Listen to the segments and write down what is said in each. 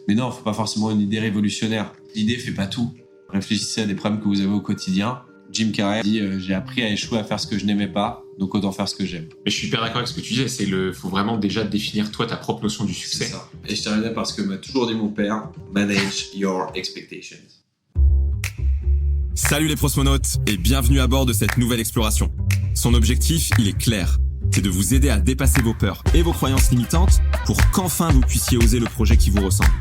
Mais non, faut pas forcément une idée révolutionnaire. L'idée fait pas tout. Réfléchissez à des problèmes que vous avez au quotidien. Jim Carrey dit j'ai appris à échouer à faire ce que je n'aimais pas, donc autant faire ce que j'aime. Mais je suis hyper d'accord avec ce que tu disais, faut vraiment déjà définir toi ta propre notion du succès. C'est ça. Et je terminais par ce que m'a toujours dit mon père, manage your expectations. Salut les prosmonautes et bienvenue à bord de cette nouvelle exploration. Son objectif, il est clair. C'est de vous aider à dépasser vos peurs et vos croyances limitantes pour qu'enfin vous puissiez oser le projet qui vous ressemble.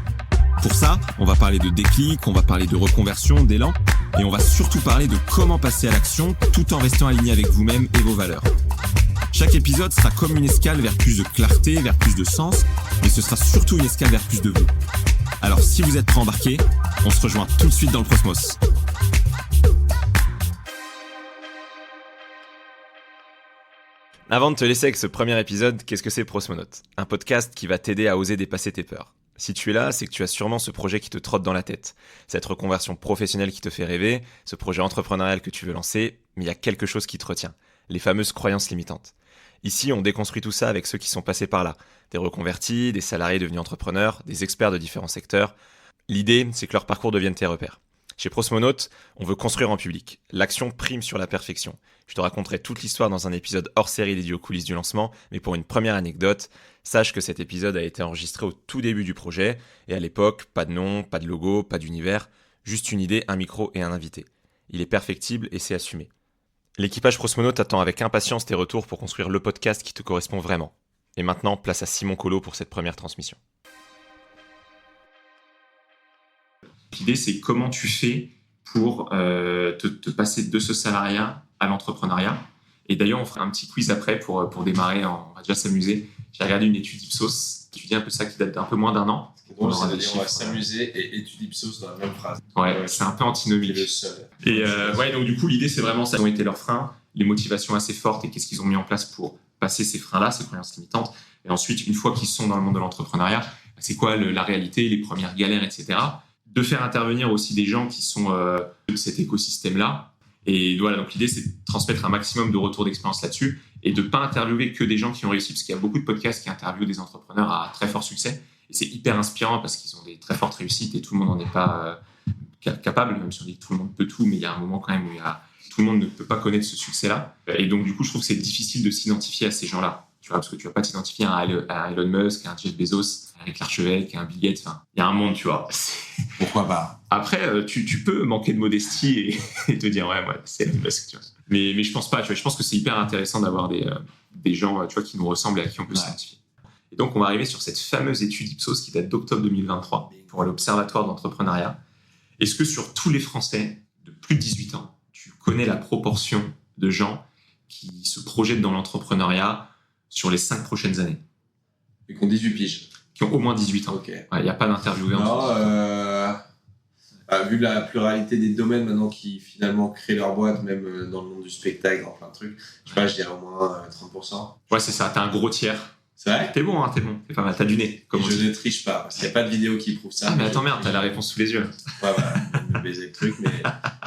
Pour ça, on va parler de déclic, on va parler de reconversion, d'élan, et on va surtout parler de comment passer à l'action tout en restant aligné avec vous-même et vos valeurs. Chaque épisode sera comme une escale vers plus de clarté, vers plus de sens, mais ce sera surtout une escale vers plus de vous. Alors si vous êtes prêts à embarquer, on se rejoint tout de suite dans le Prosmos. Avant de te laisser avec ce premier épisode, qu'est-ce que c'est Prosmonaute ? Un podcast qui va t'aider à oser dépasser tes peurs. Si tu es là, c'est que tu as sûrement ce projet qui te trotte dans la tête, cette reconversion professionnelle qui te fait rêver, ce projet entrepreneurial que tu veux lancer, mais il y a quelque chose qui te retient, les fameuses croyances limitantes. Ici, on déconstruit tout ça avec ceux qui sont passés par là, des reconvertis, des salariés devenus entrepreneurs, des experts de différents secteurs. L'idée, c'est que leur parcours devienne tes repères. Chez Prosmonaute, on veut construire en public. L'action prime sur la perfection. Je te raconterai toute l'histoire dans un épisode hors série dédié aux coulisses du lancement, mais pour une première anecdote, sache que cet épisode a été enregistré au tout début du projet, et à l'époque, pas de nom, pas de logo, pas d'univers, juste une idée, un micro et un invité. Il est perfectible et c'est assumé. L'équipage Prosmonaute attend avec impatience tes retours pour construire le podcast qui te correspond vraiment. Et maintenant, place à Simon Collot pour cette première transmission. L'idée, c'est comment tu fais pour te passer de ce salariat à l'entrepreneuriat. Et d'ailleurs, on fera un petit quiz après pour démarrer. On va déjà s'amuser. J'ai regardé une étude Ipsos qui dit un peu ça, qui date d'un peu moins d'un an. On va s'amuser et étude Ipsos dans la même phrase. Ouais, c'est un peu antinomique. Le seul. Et donc du coup, l'idée, c'est vraiment ça. Quels ont été leurs freins, les motivations assez fortes et qu'est-ce qu'ils ont mis en place pour passer ces freins-là, ces croyances limitantes. Et ensuite, une fois qu'ils sont dans le monde de l'entrepreneuriat, c'est quoi la réalité, les premières galères, etc. De faire intervenir aussi des gens qui sont de cet écosystème-là. Et voilà, donc l'idée, c'est de transmettre un maximum de retours d'expérience là-dessus et de ne pas interviewer que des gens qui ont réussi, parce qu'il y a beaucoup de podcasts qui interviewent des entrepreneurs à très fort succès. Et c'est hyper inspirant parce qu'ils ont des très fortes réussites et tout le monde n'en est pas capable, même si on dit que tout le monde peut tout, mais il y a un moment quand même où tout le monde ne peut pas connaître ce succès-là. Et donc, du coup, je trouve que c'est difficile de s'identifier à ces gens-là. Tu vois, parce que tu vas pas t'identifier à Elon Musk, à un Jeff Bezos, à Eric Larchevêque, à un Bill Gates. Enfin, il y a un monde, tu vois. Pourquoi pas ? Après, tu peux manquer de modestie et te dire, ouais, c'est Elon Musk, tu vois. Mais je pense pas, tu vois. Je pense que c'est hyper intéressant d'avoir des gens, tu vois, qui nous ressemblent et à qui on peut s'identifier. Et donc, on va arriver sur cette fameuse étude Ipsos qui date d'octobre 2023 pour l'Observatoire d'entrepreneuriat. Est-ce que sur tous les Français de plus de 18 ans, tu connais la proportion de gens qui se projettent dans l'entrepreneuriat sur les 5 prochaines années? Et qu'on 18 piges. Qui ont au moins 18 ans. Ok. Il n'y a pas d'interviewé. Non, vu la pluralité des domaines maintenant qui finalement créent leur boîte, même dans le monde du spectacle, dans plein de trucs, je sais pas, je dirais au moins 30%. Ouais, c'est ça, t'as un gros tiers. C'est vrai ? T'es bon, t'es bon. C'est pas mal, t'as du nez. Je ne triche pas, parce qu'il n'y a pas de vidéo qui prouve ça. Ah, mais attends, merde, t'as la réponse sous les yeux. Ouais, voilà, je me baiser le truc, mais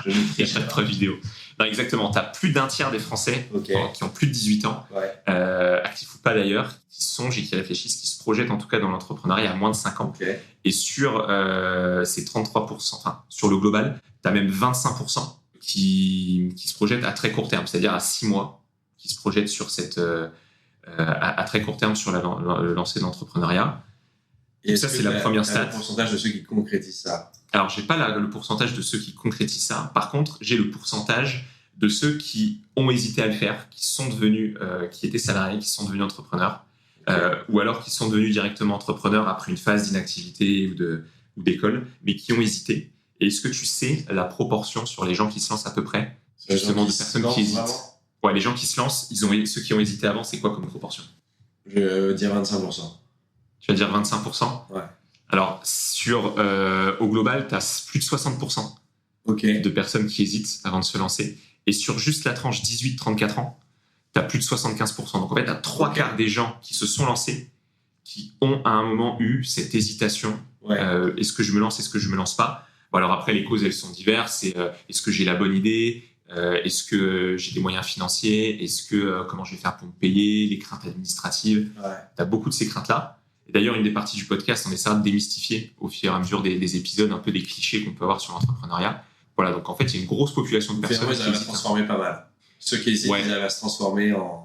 je ne Il n'y triche a pas de preuve vidéo. Non, exactement, t'as plus d'un tiers des Français qui ont plus de 18 ans, actifs ou pas d'ailleurs, qui songent et qui réfléchissent, qui se projettent en tout cas dans l'entrepreneuriat à moins de 5 ans. Okay. Et sur ces 33%, enfin, sur le global, t'as même 25% qui se projettent à très court terme, c'est-à-dire à 6 mois, qui se projettent sur cette... à très court terme sur le lancer de l'entrepreneuriat. Et ça, c'est la première stat. Le pourcentage de ceux qui concrétisent ça. Alors, j'ai pas le pourcentage de ceux qui concrétisent ça. Par contre, j'ai le pourcentage de ceux qui ont hésité à le faire, qui sont devenus, qui étaient salariés, qui sont devenus entrepreneurs, ou alors qui sont devenus directement entrepreneurs après une phase d'inactivité ou d'école, mais qui ont hésité. Et est-ce que tu sais la proportion sur les gens qui se lancent à peu près, justement, de personnes qui hésitent? Ouais, les gens qui se lancent, ceux qui ont hésité avant, c'est quoi comme proportion? Je vais dire 25%. Tu vas dire 25%? Ouais. Alors, au global, tu as plus de 60% de personnes qui hésitent avant de se lancer. Et sur juste la tranche 18-34 ans, tu as plus de 75%. Donc, en fait, tu as 3/4 des gens qui se sont lancés qui ont à un moment eu cette hésitation. Ouais. Est-ce que je me lance, est-ce que je me lance pas? Bon, alors après, les causes, elles sont diverses. Est-ce que j'ai la bonne idée? Est-ce que j'ai des moyens financiers? Est-ce que comment je vais faire pour me payer? Les craintes administratives. Ouais. Tu as beaucoup de ces craintes-là. Et d'ailleurs, une des parties du podcast, on essaie de démystifier au fur et à mesure des épisodes un peu des clichés qu'on peut avoir sur l'entrepreneuriat. Voilà, donc en fait, il y a une grosse population de personnes ils arrivent à se transformer pas mal. Ceux qui essaient, ils arrivent à se transformer en...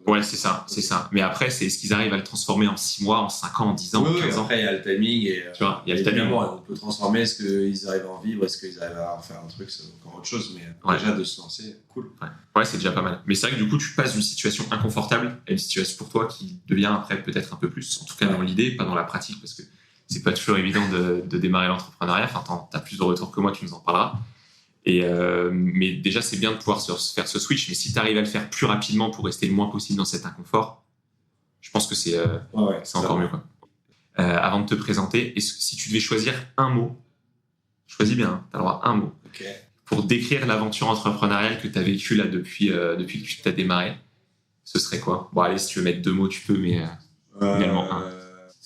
Ouais, c'est ça. Mais après, c'est ce qu'ils arrivent à le transformer en 6 mois, en 5 ans, en 10 ans, en 15 ans. Après, il y a le timing. Et, tu vois, il y a le timing. On peut transformer. Est-ce qu'ils arrivent à en vivre? Est-ce qu'ils arrivent à en faire un truc? C'est encore autre chose. Mais déjà, de se lancer, cool. Ouais, c'est déjà pas mal. Mais c'est vrai que du coup, tu passes d'une situation inconfortable à une situation pour toi qui devient après peut-être un peu plus, en tout cas dans l'idée, pas dans la pratique, parce que c'est pas toujours évident de démarrer l'entrepreneuriat. Enfin, t'as plus de retours que moi, tu nous en parleras. Mais déjà, c'est bien de pouvoir faire ce switch. Mais si tu arrives à le faire plus rapidement pour rester le moins possible dans cet inconfort, je pense que c'est encore mieux, quoi. Avant de te présenter, si tu devais choisir un mot, choisis bien, tu as le droit à un mot, pour décrire l'aventure entrepreneuriale que tu as vécue là depuis que tu t'as démarré, ce serait quoi? Bon, allez, si tu veux mettre 2 mots, tu peux, mais également un.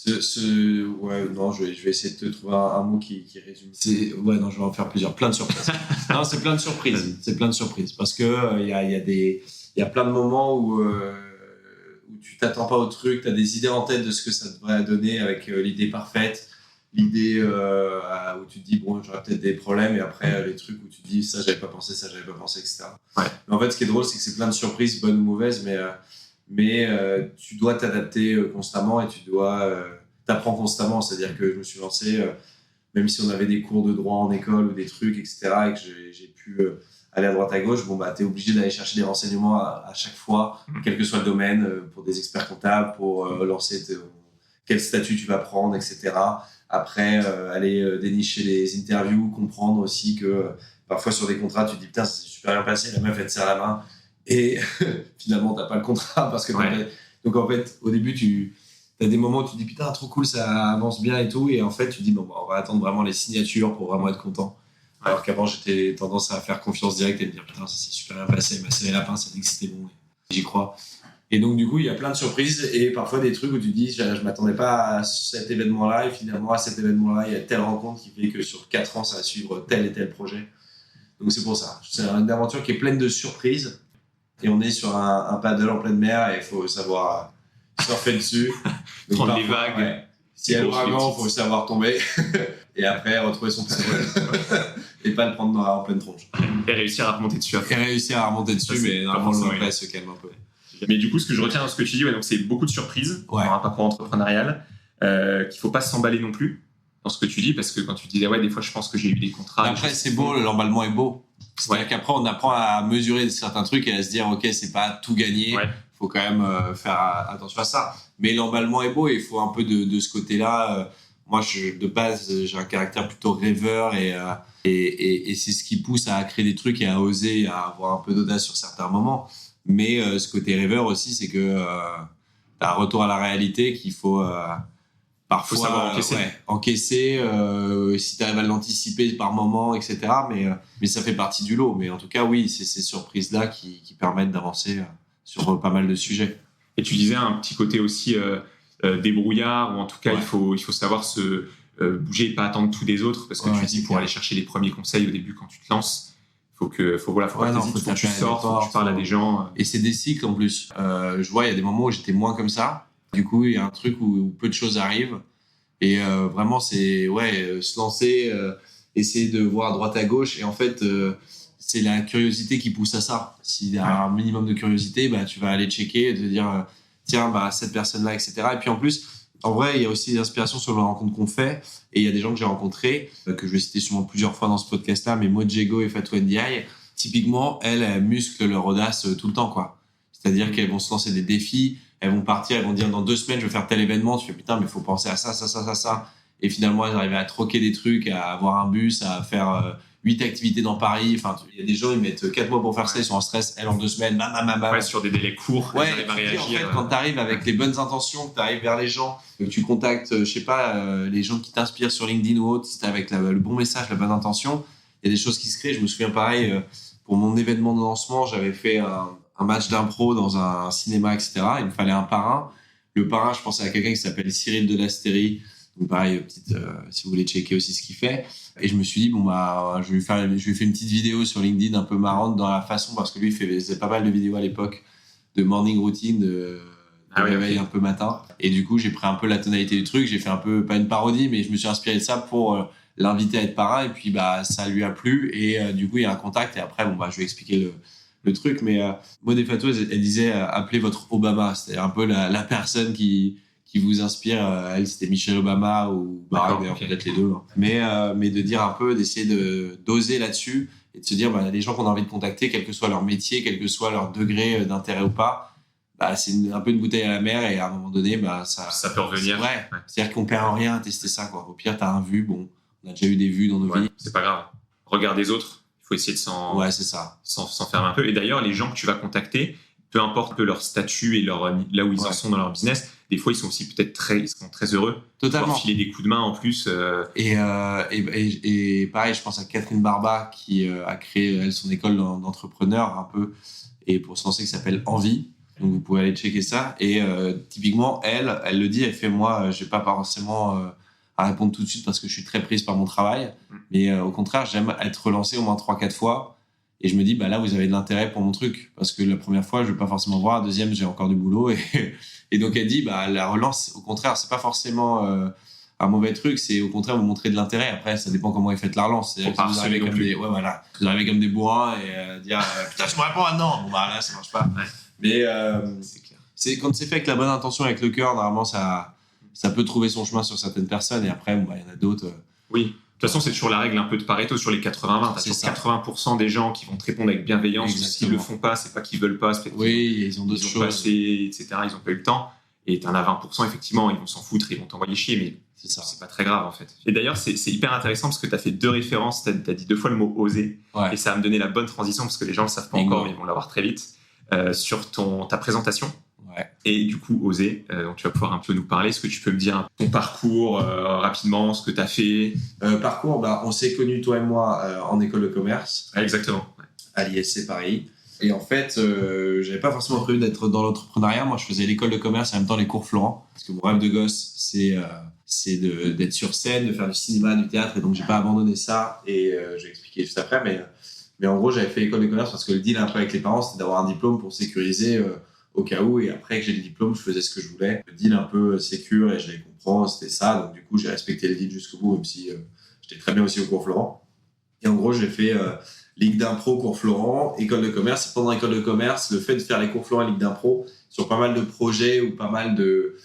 Non, je vais essayer de te trouver un mot qui résume. Je vais en faire plusieurs. Plein de surprises. Non, c'est plein de surprises. C'est plein de surprises. Parce que il y a plein de moments où tu t'attends pas au truc, tu as des idées en tête de ce que ça devrait donner avec l'idée parfaite, l'idée où tu te dis, bon, j'aurais peut-être des problèmes, et après les trucs où tu te dis, ça, j'avais pas pensé, etc. Ouais. Mais en fait, ce qui est drôle, c'est que c'est plein de surprises, bonnes ou mauvaises, mais tu dois t'adapter constamment et tu dois t'apprends constamment. C'est-à-dire que je me suis lancé, même si on avait des cours de droit en école ou des trucs, etc., et que j'ai pu aller à droite à gauche, t'es obligé d'aller chercher des renseignements à chaque fois, quel que soit le domaine, pour des experts comptables, pour lancer quel statut tu vas prendre, etc. Après, aller dénicher les interviews, comprendre aussi que parfois sur des contrats, tu te dis putain, ça s'est super bien passé, la meuf elle te serre la main, et finalement t'as pas le contrat parce que donc en fait au début t'as des moments où tu te dis putain trop cool, ça avance bien et tout, et en fait tu te dis on va attendre vraiment les signatures pour vraiment être content. Alors qu'avant j'étais tendance à faire confiance directe et me dire putain ça s'est super bien passé, elle m'a serré la pince, ça dit que c'était bon, j'y crois. Et donc du coup il y a plein de surprises et parfois des trucs où tu te dis je m'attendais pas à cet événement là, et finalement à cet événement là il y a telle rencontre qui fait que sur 4 ans ça va suivre tel et tel projet. Donc c'est pour ça, c'est une aventure qui est pleine de surprises. Et on est sur un paddle en pleine mer et il faut savoir surfer dessus. Donc, prendre les vagues. Ouais. Si il y a l'ouragan, il faut savoir tomber. Et après, retrouver son paddle. Et pas le prendre en pleine tronche. Et réussir à remonter dessus après. Mais normalement, le place se calme un peu. Mais du coup, ce que je retiens dans ce que tu dis, donc c'est beaucoup de surprises dans un parcours entrepreneurial, qu'il ne faut pas s'emballer non plus dans ce que tu dis, parce que quand tu disais, des fois, je pense que j'ai eu des contrats. Après, c'est beau, l'emballement est beau. C'est-à-dire qu'après, on apprend à mesurer certains trucs et à se dire, ok, c'est pas tout gagné. Faut quand même faire attention à ça. Mais l'emballement est beau et il faut un peu de ce côté-là. Moi, de base, j'ai un caractère plutôt rêveur et c'est ce qui pousse à créer des trucs et à oser, à avoir un peu d'audace sur certains moments. Mais ce côté rêveur aussi, c'est que t'as un retour à la réalité qu'il faut parfois savoir encaisser si tu arrives à l'anticiper par moment, etc. Mais ça fait partie du lot. Mais en tout cas, oui, c'est ces surprises-là qui permettent d'avancer sur pas mal de sujets. Et tu disais un petit côté aussi débrouillard, ou en tout cas, il faut savoir se bouger et pas attendre tout des autres, parce que tu dis pour aller chercher les premiers conseils au début quand tu te lances, faut que tu sortes, faut que tu parles à des gens. Et c'est des cycles en plus. Je vois, il y a des moments où j'étais moins comme ça. Du coup, il y a un truc où peu de choses arrivent. Et vraiment, c'est se lancer, essayer de voir à droite à gauche. Et en fait, c'est la curiosité qui pousse à ça. S'il y a un minimum de curiosité, tu vas aller checker et te dire tiens, cette personne-là, etc. Et puis en plus, en vrai, il y a aussi des inspirations sur les rencontres qu'on fait. Et il y a des gens que j'ai rencontrés, que je vais citer sûrement plusieurs fois dans ce podcast-là, mais Mojego et Fatou Ndiaye, typiquement, elles musclent leur audace tout le temps, quoi. C'est-à-dire qu'elles vont se lancer des défis, elles vont partir, elles vont dire dans 2 semaines, je vais faire tel événement. Tu fais putain, mais il faut penser à ça. Et finalement, elles arrivent à troquer des trucs, à avoir un bus, à faire 8 activités dans Paris. Enfin, il y a des gens, ils mettent 4 mois pour faire ça, ils sont en stress. Elles, en 2 semaines, sur des délais courts, elles arrivent à réagir. En fait, quand tu arrives avec les bonnes intentions, que tu arrives vers les gens, que tu contactes, je sais pas, les gens qui t'inspirent sur LinkedIn ou autre, si tu avec le bon message, la bonne intention, il y a des choses qui se créent. Je me souviens pareil, pour mon événement de lancement, j'avais fait un match d'impro dans un cinéma, etc. Il me fallait un parrain. Le parrain, je pensais à quelqu'un qui s'appelle Cyril Delastérie. Donc pareil, si vous voulez checker aussi ce qu'il fait. Et je me suis dit, je vais lui faire une petite vidéo sur LinkedIn un peu marrante dans la façon, parce que lui, il faisait pas mal de vidéos à l'époque de morning routine, de au réveil un peu matin. Et du coup, j'ai pris un peu la tonalité du truc. J'ai fait un peu, pas une parodie, mais je me suis inspiré de ça pour l'inviter à être parrain. Et puis, ça lui a plu. Et du coup, il y a un contact. Et après, je vais expliquer le truc. Mais Maud Fatou, elle disait appelez votre Obama. C'est-à-dire un peu la personne qui vous inspire. Elle, c'était Michelle Obama ou Barack, d'ailleurs, peut-être les deux. Hein. Mais de dire un peu, d'essayer d'oser là-dessus et de se dire, les gens qu'on a envie de contacter, quel que soit leur métier, quel que soit leur degré d'intérêt ou pas, c'est un peu une bouteille à la mer et à un moment donné, ça peut revenir. Ouais. C'est-à-dire qu'on perd en rien à tester ça, quoi. Au pire, t'as un vu, on a déjà eu des vues dans nos vies. C'est pas grave. Regarde les autres. Il faut essayer de s'en faire un peu. Et d'ailleurs, les gens que tu vas contacter, peu importe leur statut et là où ils en sont dans leur business, des fois, ils sont aussi peut-être très heureux. Totalement. Pour filer des coups de main en plus. Et pareil, je pense à Catherine Barba qui a créé, elle, son école d'entrepreneur un peu, et pour se lancer, qui s'appelle Envie. Donc, vous pouvez aller checker ça. Et typiquement, elle le dit, elle fait, moi, j'ai pas forcément à répondre tout de suite parce que je suis très prise par mon travail. Mais au contraire, j'aime être relancé au moins 3-4 fois. Et je me dis, là, vous avez de l'intérêt pour mon truc. Parce que la première fois, je vais pas forcément voir. La deuxième, j'ai encore du boulot. Et donc, elle dit, la relance, au contraire, c'est pas forcément un mauvais truc. C'est au contraire vous montrer de l'intérêt. Après, ça dépend comment vous faites la relance. C'est-à-dire que vous arrivez comme des bourrins et dire, putain, je me réponds maintenant. Là, ça marche pas. Ouais. Mais c'est clair. C'est quand c'est fait avec la bonne intention, avec le cœur, normalement, ça peut trouver son chemin sur certaines personnes. Et après, il y en a d'autres. Oui. De toute façon, c'est toujours la règle un peu de Pareto sur les 80-20. T'as toujours 80% des gens qui vont te répondre avec bienveillance. S'ils le font pas, c'est pas qu'ils veulent pas. C'est ils ont d'autres choses. Passé, etc. Ils ont pas eu le temps. Et t'en as 20%, effectivement, ils vont s'en foutre, ils vont t'envoyer chier, mais c'est pas très grave, en fait. Et d'ailleurs, c'est hyper intéressant parce que t'as fait 2 références. T'as dit 2 fois le mot oser. Ouais. Et ça va me donner la bonne transition parce que les gens le savent pas encore, mais ils vont l'avoir très vite. Sur ta présentation. Ouais. Et du coup, oser. Donc, tu vas pouvoir un peu nous parler. Est-ce que tu peux me dire ton parcours rapidement, ce que tu as fait? Parcours, on s'est connus, toi et moi, en école de commerce. Ah, exactement. À l'ISC Paris. Et en fait, j'avais pas forcément prévu d'être dans l'entrepreneuriat. Moi, je faisais l'école de commerce et en même temps les cours Florent. Parce que mon rêve de gosse, c'est d'être sur scène, de faire du cinéma, du théâtre. Et donc, j'ai pas abandonné ça. Et je vais expliquer juste après. Mais en gros, j'avais fait l'école de commerce parce que le deal un peu avec les parents, c'était d'avoir un diplôme pour sécuriser au cas où. Et après que j'ai le diplôme, je faisais ce que je voulais. Le deal un peu sécure et je les comprends, c'était ça. Donc du coup, j'ai respecté le deal jusqu'au bout, même si j'étais très bien aussi au cours Florent. Et en gros, j'ai fait Ligue d'impro, cours Florent, école de commerce. Et pendant l'école de commerce, le fait de faire les cours Florent et Ligue d'impro sur pas mal de projets ou pas mal de...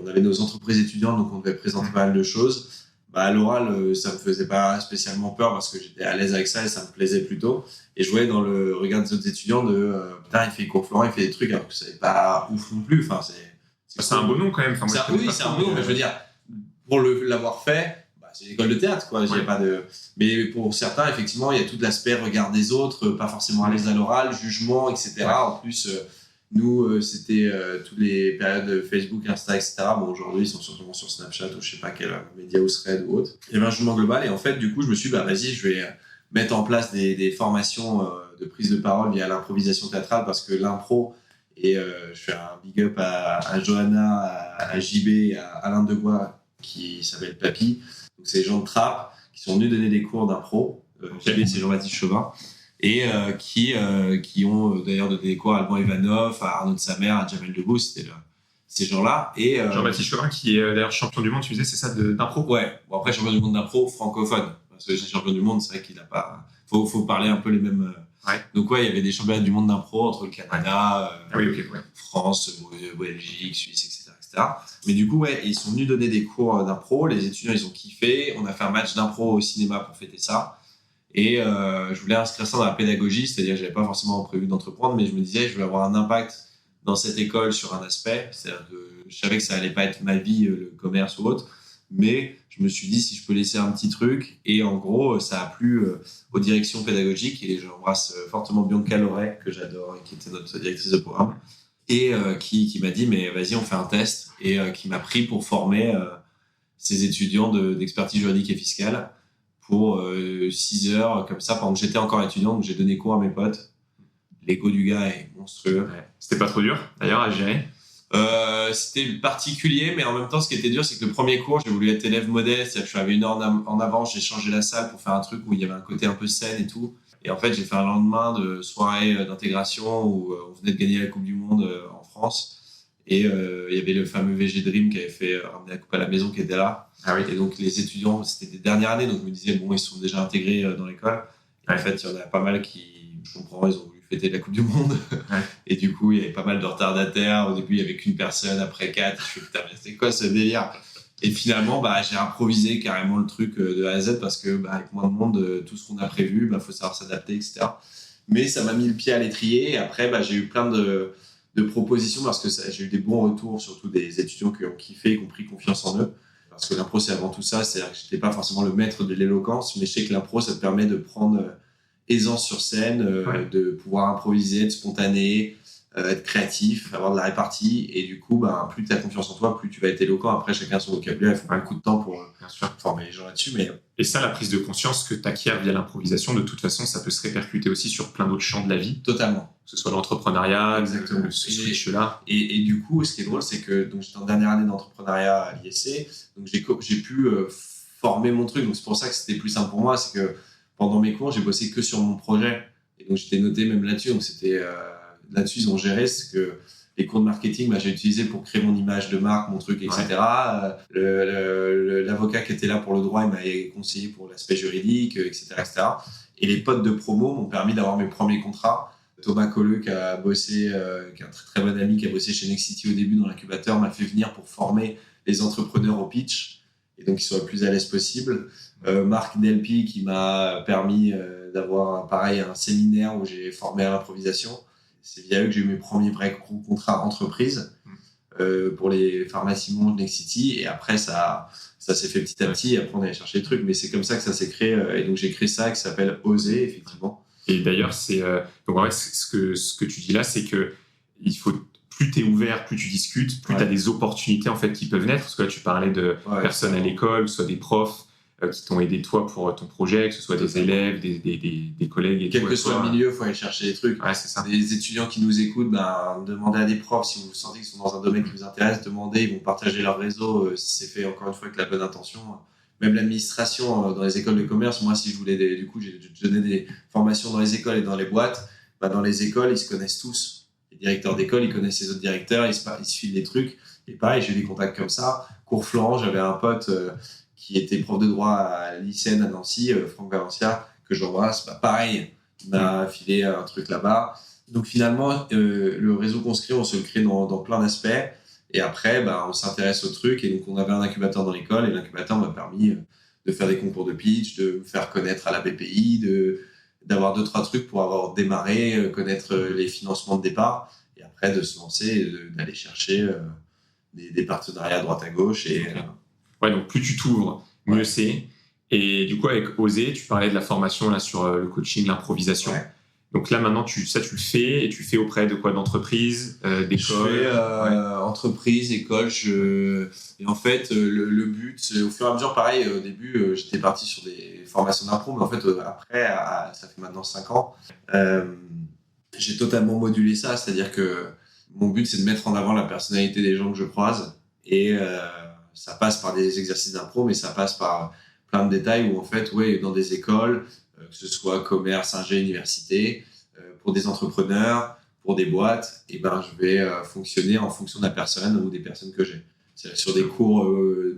on avait nos entreprises étudiantes, donc on devait présenter pas mal de choses. À l'oral, ça me faisait pas spécialement peur parce que j'étais à l'aise avec ça et ça me plaisait plutôt. Et je voyais dans le regard des autres étudiants putain, il fait cours Florent, il fait des trucs alors que c'est pas ouf non plus. Enfin, c'est un beau nom quand même. Enfin, oui, c'est un beau nom, mais je veux dire, pour l'avoir fait, c'est une école de théâtre, quoi. Ouais. Pas de... Mais pour certains, effectivement, il y a tout l'aspect regard des autres, pas forcément à l'aise à l'oral, jugement, etc. Ouais. En plus, nous, c'était toutes les périodes Facebook, Insta, etc. Aujourd'hui, ils sont sûrement sur Snapchat ou je sais pas quel média ou Thread ou autre. Il y avait un jugement global et en fait, du coup, je me suis dit, vas-y, je vais mettre en place des formations de prise de parole via l'improvisation théâtrale parce que l'impro, et je fais un big up à Johanna, à JB, à Alain Degois qui s'appelle Papy. Donc, c'est des gens de Trappes qui sont venus donner des cours d'impro. JB, c'est Jean-Baptiste Chauvin. Et qui ont d'ailleurs donné des cours à Alban Ivanov, à Arnaud de Samer, à Jamel Debbouze, c'était ces gens-là. Et Jean-Baptiste Chauvin, qui est d'ailleurs champion du monde, tu disais, c'est ça, d'impro? Ouais, après champion du monde d'impro francophone. Parce que champion du monde, c'est vrai qu'il n'a pas... Faut parler un peu les mêmes... Ouais. Donc il y avait des championnats du monde d'impro entre le Canada, France, Belgique, Suisse, etc. Mais du coup, ils sont venus donner des cours d'impro. Les étudiants, ils ont kiffé. On a fait un match d'impro au cinéma pour fêter ça. Et je voulais inscrire ça dans la pédagogie, c'est-à-dire que je n'avais pas forcément prévu d'entreprendre, mais je me disais je voulais avoir un impact dans cette école sur un aspect, c'est-à-dire que je savais que ça n'allait pas être ma vie, le commerce ou autre, mais je me suis dit si je peux laisser un petit truc, et en gros ça a plu aux directions pédagogiques, et j'embrasse fortement Bianca Loret, que j'adore, et qui était notre directrice de programme, et qui m'a dit mais vas-y on fait un test, et qui m'a pris pour former ces étudiants d'expertise juridique et fiscale, pour 6 heures, comme ça, pendant que j'étais encore étudiant, donc j'ai donné cours à mes potes. L'ego du gars est monstrueux. Ouais. C'était pas trop dur, d'ailleurs, à gérer? C'était particulier, mais en même temps, ce qui était dur, c'est que le premier cours, j'ai voulu être élève modeste, je suis arrivé 1 heure en avance, j'ai changé la salle pour faire un truc où il y avait un côté un peu scène et tout. Et en fait, j'ai fait un lendemain de soirée d'intégration où on venait de gagner la Coupe du Monde en France. Et il y avait le fameux VG Dream qui avait fait ramener la coupe à la maison qui était là. Ah oui. Et donc les étudiants, c'était des dernières années, donc je me disais, bon, ils sont déjà intégrés dans l'école. Et en fait, il y en a pas mal qui, je comprends, ils ont voulu fêter la Coupe du Monde. Ouais. Et du coup, il y avait pas mal de retardataires. Au début, il y avait qu'une personne, après 4. Je suis putain, mais c'est quoi ce délire? Et finalement, j'ai improvisé carrément le truc de A à Z parce que avec moins de monde, tout ce qu'on a prévu, faut savoir s'adapter, etc. Mais ça m'a mis le pied à l'étrier. Et après, j'ai eu plein de propositions parce que j'ai eu des bons retours, surtout des étudiants qui ont kiffé, qui ont pris confiance en eux. Parce que l'impro, c'est avant tout ça. C'est-à-dire que je n'étais pas forcément le maître de l'éloquence, mais je sais que l'impro, ça te permet de prendre aisance sur scène, de pouvoir improviser, être spontané, être créatif, avoir de la répartie. Et du coup, plus tu as confiance en toi, plus tu vas être éloquent. Après, chacun son vocabulaire. Il faut beaucoup de temps pour former les gens là-dessus. Mais... Et ça, la prise de conscience que tu acquiers via l'improvisation, de toute façon, ça peut se répercuter aussi sur plein d'autres champs de la vie. Totalement. Que ce soit l'entrepreneuriat, exactement. Ce switch-là. Et du coup, ce qui est drôle, c'est que donc, j'étais en dernière année d'entrepreneuriat à l'ISC. Donc, j'ai pu former mon truc. Donc, c'est pour ça que c'était plus simple pour moi. C'est que pendant mes cours, j'ai bossé que sur mon projet. Et donc, j'étais noté même là-dessus. Donc, c'était là-dessus, ils ont géré. C'est que les cours de marketing, j'ai utilisé pour créer mon image de marque, mon truc, etc. L'avocat qui était là pour le droit, il m'a conseillé pour l'aspect juridique, etc., etc. Et les potes de promo m'ont permis d'avoir mes premiers contrats. Thomas Colleux, qui a bossé, qui est un très, très bon ami, qui a bossé chez Nexity au début dans l'incubateur, m'a fait venir pour former les entrepreneurs au pitch et donc qu'ils soient le plus à l'aise possible. Marc Delpy, qui m'a permis d'avoir pareil un séminaire où j'ai formé à l'improvisation. C'est via eux que j'ai eu mes premiers vrais contrats entreprises pour les pharmacies Monde, Nexity. Et après, ça s'est fait petit à petit. Et après, on allait chercher les trucs. Mais c'est comme ça que ça s'est créé. Et donc, j'ai créé ça qui s'appelle Oser, effectivement. Et d'ailleurs, donc en fait, ce que tu dis là, c'est que plus tu es ouvert, plus tu discutes, plus tu as des opportunités en fait qui peuvent naître. Parce que là, tu parlais de personnes à l'école, soit des profs qui t'ont aidé toi pour ton projet, que ce soit des élèves, des collègues. Quel que soit le milieu, il faut aller chercher des trucs. Ouais, c'est ça. Des étudiants qui nous écoutent, demandez à des profs si vous sentez qu'ils sont dans un domaine qui vous intéresse, demandez, ils vont partager leur réseau si c'est fait encore une fois avec la bonne intention. Même l'administration dans les écoles de commerce, moi, si je voulais du coup, j'ai donné des formations dans les écoles et dans les boîtes. Dans les écoles, ils se connaissent tous. Les directeurs d'école, ils connaissent les autres directeurs, ils se filent des trucs. Et pareil, j'ai eu des contacts comme ça. Cours Florent, j'avais un pote qui était prof de droit à l'ICN à Nancy, Franck Valencia, que j'embrasse. Pareil, il m'a filé un truc là-bas. Donc finalement, le réseau qu'on se crée, on se le crée dans plein d'aspects. Et après, on s'intéresse au truc. Et donc, on avait un incubateur dans l'école. Et l'incubateur m'a permis de faire des concours de pitch, de me faire connaître à la BPI, d'avoir 2-3 trucs pour avoir démarré, connaître les financements de départ. Et après, de se lancer et d'aller chercher des partenariats à droite à gauche. Et, donc plus tu t'ouvres, mieux c'est. Et du coup, avec Oser, tu parlais de la formation là, sur le coaching, l'improvisation. Ouais. Donc là, maintenant, tu le fais, et tu fais auprès de quoi? D'entreprises, d'écoles? Je fais entreprises, écoles. Et en fait, le but, c'est au fur et à mesure, pareil, au début, j'étais parti sur des formations d'impro, mais en fait, après, ça fait maintenant 5 ans, j'ai totalement modulé ça. C'est-à-dire que mon but, c'est de mettre en avant la personnalité des gens que je croise. Et ça passe par des exercices d'impro, mais ça passe par plein de détails où, en fait, dans des écoles, que ce soit commerce, ingé, université, pour des entrepreneurs, pour des boîtes, et je vais fonctionner en fonction de la personne ou des personnes que j'ai. C'est sur des cours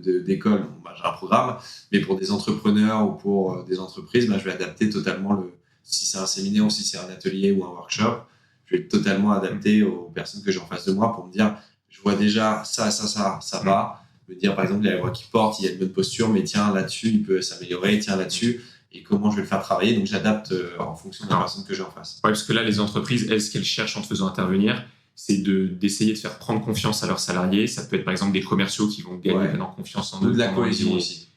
d'école, j'ai un programme, mais pour des entrepreneurs ou pour des entreprises, je vais adapter totalement si c'est un séminaire ou si c'est un atelier ou un workshop, je vais totalement adapter aux personnes que j'ai en face de moi pour me dire, je vois déjà ça va. Me dire, par exemple, il y a la voix qui porte, il y a une bonne posture, mais tiens, là-dessus, il peut s'améliorer, tiens, là-dessus. Et comment je vais le faire travailler. Donc, j'adapte en fonction de la personne que j'ai en face. Ouais, parce que là, les entreprises, elles, ce qu'elles cherchent en te faisant intervenir, c'est d'essayer de faire prendre confiance à leurs salariés. Ça peut être, par exemple, des commerciaux qui vont gagner maintenant confiance en eux. Ou de la cohésion aussi.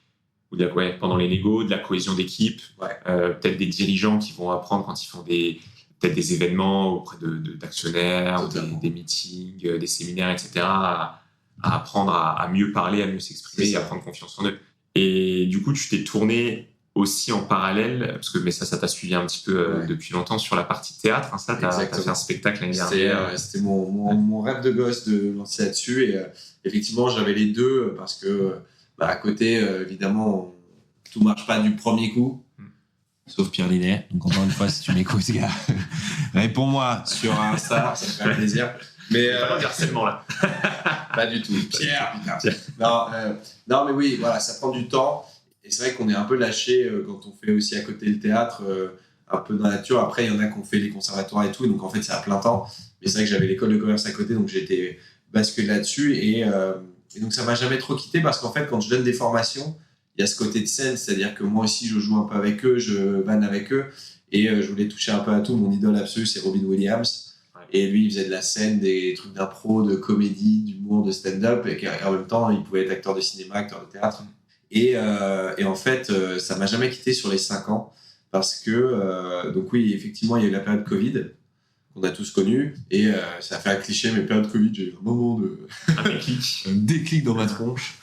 Ou pendant les négos, de la cohésion d'équipe. Peut-être des dirigeants qui vont apprendre quand ils font peut-être des événements auprès d'actionnaires, des meetings, des séminaires, etc., à apprendre à mieux parler, à mieux s'exprimer et à prendre confiance en eux. Et du coup, tu t'es tourné aussi en parallèle, mais ça t'a suivi un petit peu depuis longtemps sur la partie théâtre. Ça, t'as fait un spectacle l'année dernière. C'était mon rêve de gosse de lancer là-dessus. Et effectivement, j'avais les deux parce que à côté, évidemment, tout marche pas du premier coup. Sauf Pierre Linet. Donc encore une fois, si tu m'écoutes, gars, réponds-moi sur Insta, ça me fait plaisir. Mais pas de harcèlement là. Pas du tout. Pierre. Non, mais oui, voilà, ça prend du temps. Et c'est vrai qu'on est un peu lâché quand on fait aussi à côté le théâtre, un peu dans la nature. Après, il y en a qui ont fait les conservatoires et tout. Donc, en fait, c'est à plein temps. Mais c'est vrai que j'avais l'école de commerce à côté. Donc, j'ai été basculé là-dessus. Et donc, ça m'a jamais trop quitté parce qu'en fait, quand je donne des formations, il y a ce côté de scène. C'est-à-dire que moi aussi, je joue un peu avec eux, je vanne avec eux. Et je voulais toucher un peu à tout. Mon idole absolue, c'est Robin Williams. Et lui, il faisait de la scène, des trucs d'impro, de comédie, d'humour, de stand-up. Et en même temps, il pouvait être acteur de cinéma, acteur de théâtre. Et en fait, ça m'a jamais quitté sur les 5 ans. Parce que, donc oui, effectivement, il y a eu la période Covid, qu'on a tous connue. Et ça a fait un cliché, mais période Covid, j'ai eu un moment de... un déclic dans ma tronche.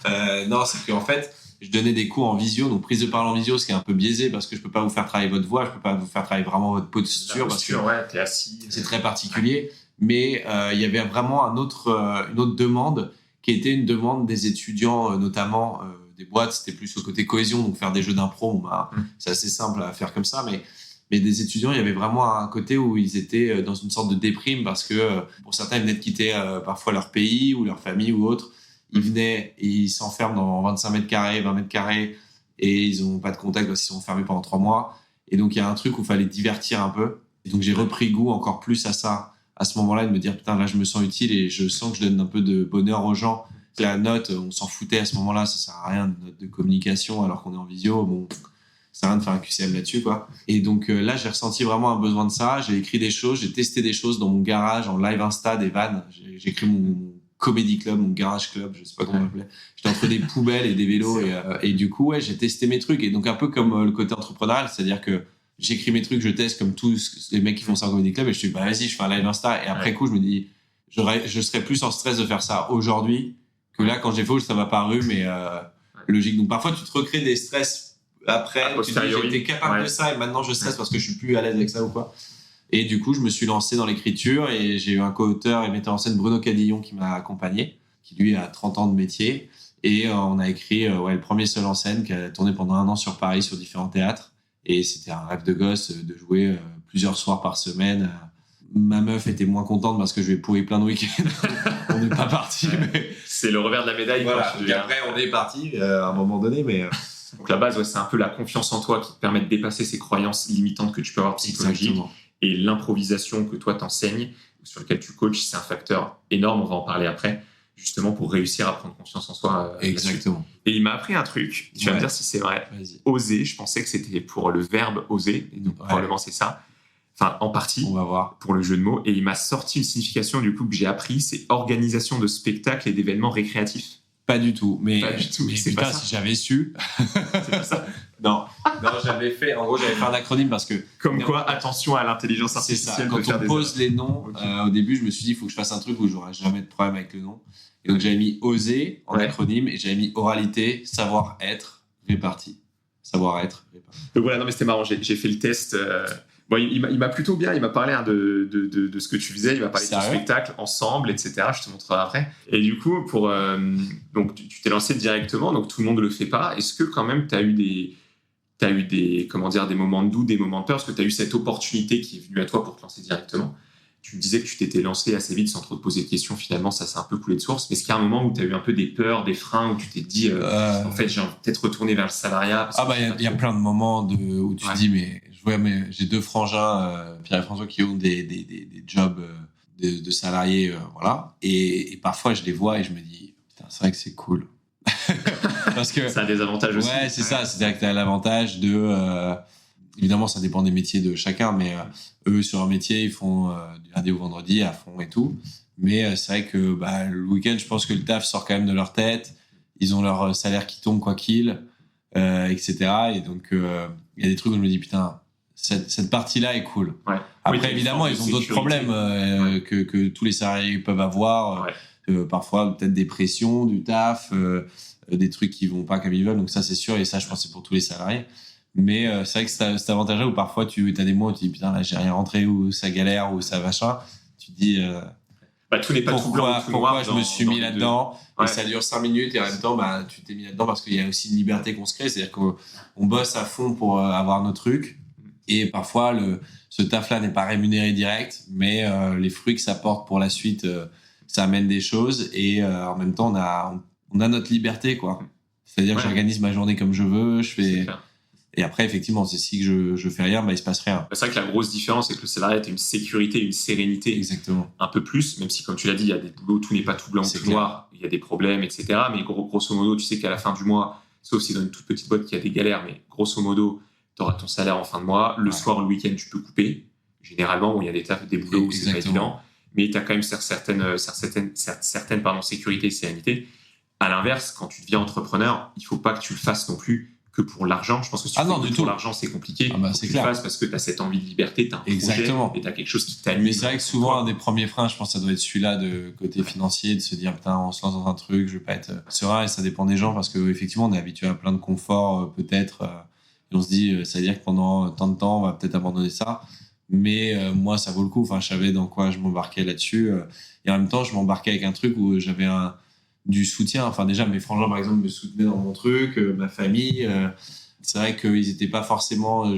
Non, c'est qu'en fait, je donnais des cours en visio, donc prise de parole en visio, ce qui est un peu biaisé parce que je peux pas vous faire travailler votre voix, je peux pas vous faire travailler vraiment votre posture parce que t'es assis. C'est très particulier. Mais il y avait vraiment une autre demande qui était une demande des étudiants, notamment des boîtes. C'était plus au côté cohésion, donc faire des jeux d'impro, c'est assez simple à faire comme ça. Mais des étudiants, il y avait vraiment un côté où ils étaient dans une sorte de déprime parce que pour certains, ils venaient de quitter parfois leur pays ou leur famille ou autre. Ils venaient et ils s'enferment dans 25 mètres carrés, 20 mètres carrés et ils n'ont pas de contact parce qu'ils sont enfermés pendant 3 mois. Et donc, il y a un truc où il fallait divertir un peu. Et donc, j'ai repris goût encore plus à ça, à ce moment-là, de me dire, putain, là, je me sens utile et je sens que je donne un peu de bonheur aux gens. La note, on s'en foutait à ce moment-là, ça sert à rien, de note de communication alors qu'on est en visio. Bon, ça sert à rien de faire un QCM là-dessus, quoi. Et donc, là, j'ai ressenti vraiment un besoin de ça. J'ai écrit des choses, j'ai testé des choses dans mon garage, en live Insta, des vannes. J'ai écrit mon Comedy Club, mon Garage Club, je sais pas comment on l'appelait. J'étais entre des poubelles et des vélos et du coup, ouais, j'ai testé mes trucs. Et donc, un peu comme le côté entrepreneurial, c'est-à-dire que j'écris mes trucs, je teste comme tous les mecs qui font ça en Comedy Club et je dis, bah vas-y, je fais un live Insta. Et après coup, je me dis, je serais plus en stress de faire ça aujourd'hui que là, quand j'ai fait, ça m'a paru, mais logique. Donc, parfois, tu te recrées des stress après. Tu te dis, j'étais capable de ça et maintenant, je stresse parce que je suis plus à l'aise avec ça ou quoi. Et du coup, je me suis lancé dans l'écriture et j'ai eu un co-auteur et metteur en scène, Bruno Cadillon, qui m'a accompagné, qui lui a 30 ans de métier. Et on a écrit le premier seul en scène qui a tourné pendant 1 an sur Paris, sur différents théâtres. Et c'était un rêve de gosse de jouer plusieurs soirs par semaine. Ma meuf était moins contente parce que je lui ai pourri plein de week-ends. On n'est pas parti. Mais... C'est le revers de la médaille. Voilà. Et après, on est parti à un moment donné. Mais donc la base, c'est un peu la confiance en toi qui te permet de dépasser ces croyances limitantes que tu peux avoir psychologiques. Exactement. Et l'improvisation que toi t'enseignes, sur lequel tu coaches, c'est un facteur énorme, on va en parler après, justement pour réussir à prendre confiance en soi. Exactement. Là-dessus. Et il m'a appris un truc, tu vas me dire si c'est vrai. Vas-y. Oser, je pensais que c'était pour le verbe oser, et donc probablement c'est ça. Enfin, en partie, on va voir. Pour le jeu de mots. Et il m'a sorti une signification du coup que j'ai appris, c'est organisation de spectacles et d'événements récréatifs. Pas du tout. Mais c'est putain, pas ça. Si j'avais su. C'est pas ça. Non, j'avais fait un acronyme parce que. Comme quoi, attention à l'intelligence artificielle. C'est ça. Quand on pose les noms, au début, je me suis dit, il faut que je fasse un truc où j'aurai jamais de problème avec le nom. Et donc, j'avais mis oser en acronyme et j'avais mis oralité, savoir-être, réparti. Savoir-être, réparti. Donc voilà, non, mais c'était marrant. J'ai fait le test. Bon, il m'a plutôt bien, il m'a parlé de ce que tu faisais, il m'a parlé de ton spectacle ensemble, etc. Je te montrerai après. Et du coup, donc tu t'es lancé directement, donc tout le monde le fait pas. Est-ce que quand même tu as eu des moments de doute, des moments de peur, parce que tu as eu cette opportunité qui est venue à toi pour te lancer directement. Tu me disais que tu t'étais lancé assez vite sans trop te poser de questions, finalement ça s'est un peu coulé de source. Mais est-ce qu'il y a un moment où tu as eu un peu des peurs, des freins, où tu t'es dit en fait j'ai peut-être retourné vers le salariat? Il y a plein de moments où tu te dis mais j'ai 2 frangins, Pierre et François, qui ont des jobs de salariés, voilà. Et parfois je les vois et je me dis putain, c'est vrai que c'est cool. Parce que ça a des avantages aussi. Ouais, c'est ça, c'est-à-dire que tu as l'avantage de évidemment, ça dépend des métiers de chacun, mais eux, sur leur métier, ils font du lundi au vendredi à fond et tout. Mais c'est vrai que le week-end, je pense que le taf sort quand même de leur tête. Ils ont leur salaire qui tombe quoi qu'il, etc. Et donc, il y a des trucs où je me dis, putain, cette partie-là est cool. Ouais. Après, évidemment, ils ont d'autres problèmes que tous les salariés peuvent avoir. Parfois, peut-être des pressions, du taf, des trucs qui vont pas comme ils veulent. Donc ça, c'est sûr. Et ça, je pense, c'est pour tous les salariés. Mais c'est vrai que c'est cet avantage-là où parfois tu as des mois où tu dis putain là j'ai rien rentré, ou ça galère, ou ça machin. Tu te dis tout n'est pas tout blanc, tout noir. Pourquoi je me suis mis là-dedans et ça dure 5 minutes et en même temps tu t'es mis là-dedans parce qu'il y a aussi une liberté qu'on se crée, c'est-à-dire qu'on bosse à fond pour avoir nos trucs et parfois ce taf-là n'est pas rémunéré direct, mais les fruits que ça porte pour la suite ça amène des choses et en même temps, on a notre liberté, quoi. C'est-à-dire que j'organise ma journée comme je veux, et après, effectivement, si je fais rien, il se passe rien. C'est vrai que la grosse différence, c'est que le salariat, t'as une sécurité, une sérénité. Exactement. Un peu plus, même si, comme tu l'as dit, il y a des boulots, tout n'est pas tout blanc ou tout noir, il y a des problèmes, etc. Mais grosso modo, tu sais qu'à la fin du mois, sauf si dans une toute petite boîte qu'il y a des galères, mais grosso modo, tu auras ton salaire en fin de mois. Le soir, le week-end, tu peux couper. Généralement, il y a des boulots où c'est pas évident, mais tu as quand même certaines sécurités et sérénité. À l'inverse, quand tu deviens entrepreneur, il faut pas que tu le fasses non plus que pour l'argent. Je pense que si tu fais que pour l'argent, c'est compliqué. C'est clair. Parce que tu as cette envie de liberté, tu as un projet et tu as quelque chose qui t'anime. Mais c'est vrai que souvent, un des premiers freins, je pense que ça doit être celui-là de côté financier, de se dire, putain, on se lance dans un truc, je vais pas être serein, et ça dépend des gens parce qu'effectivement, on est habitué à plein de confort, peut-être, et on se dit, ça veut dire que pendant tant de temps, on va peut-être abandonner ça. Mais moi, ça vaut le coup. Enfin, je savais dans quoi je m'embarquais là-dessus. Et en même temps, je m'embarquais avec un truc où j'avais du soutien. Enfin, déjà, mes frangins, par exemple, me soutenaient dans mon truc, ma famille. C'est vrai qu'ils n'étaient pas forcément...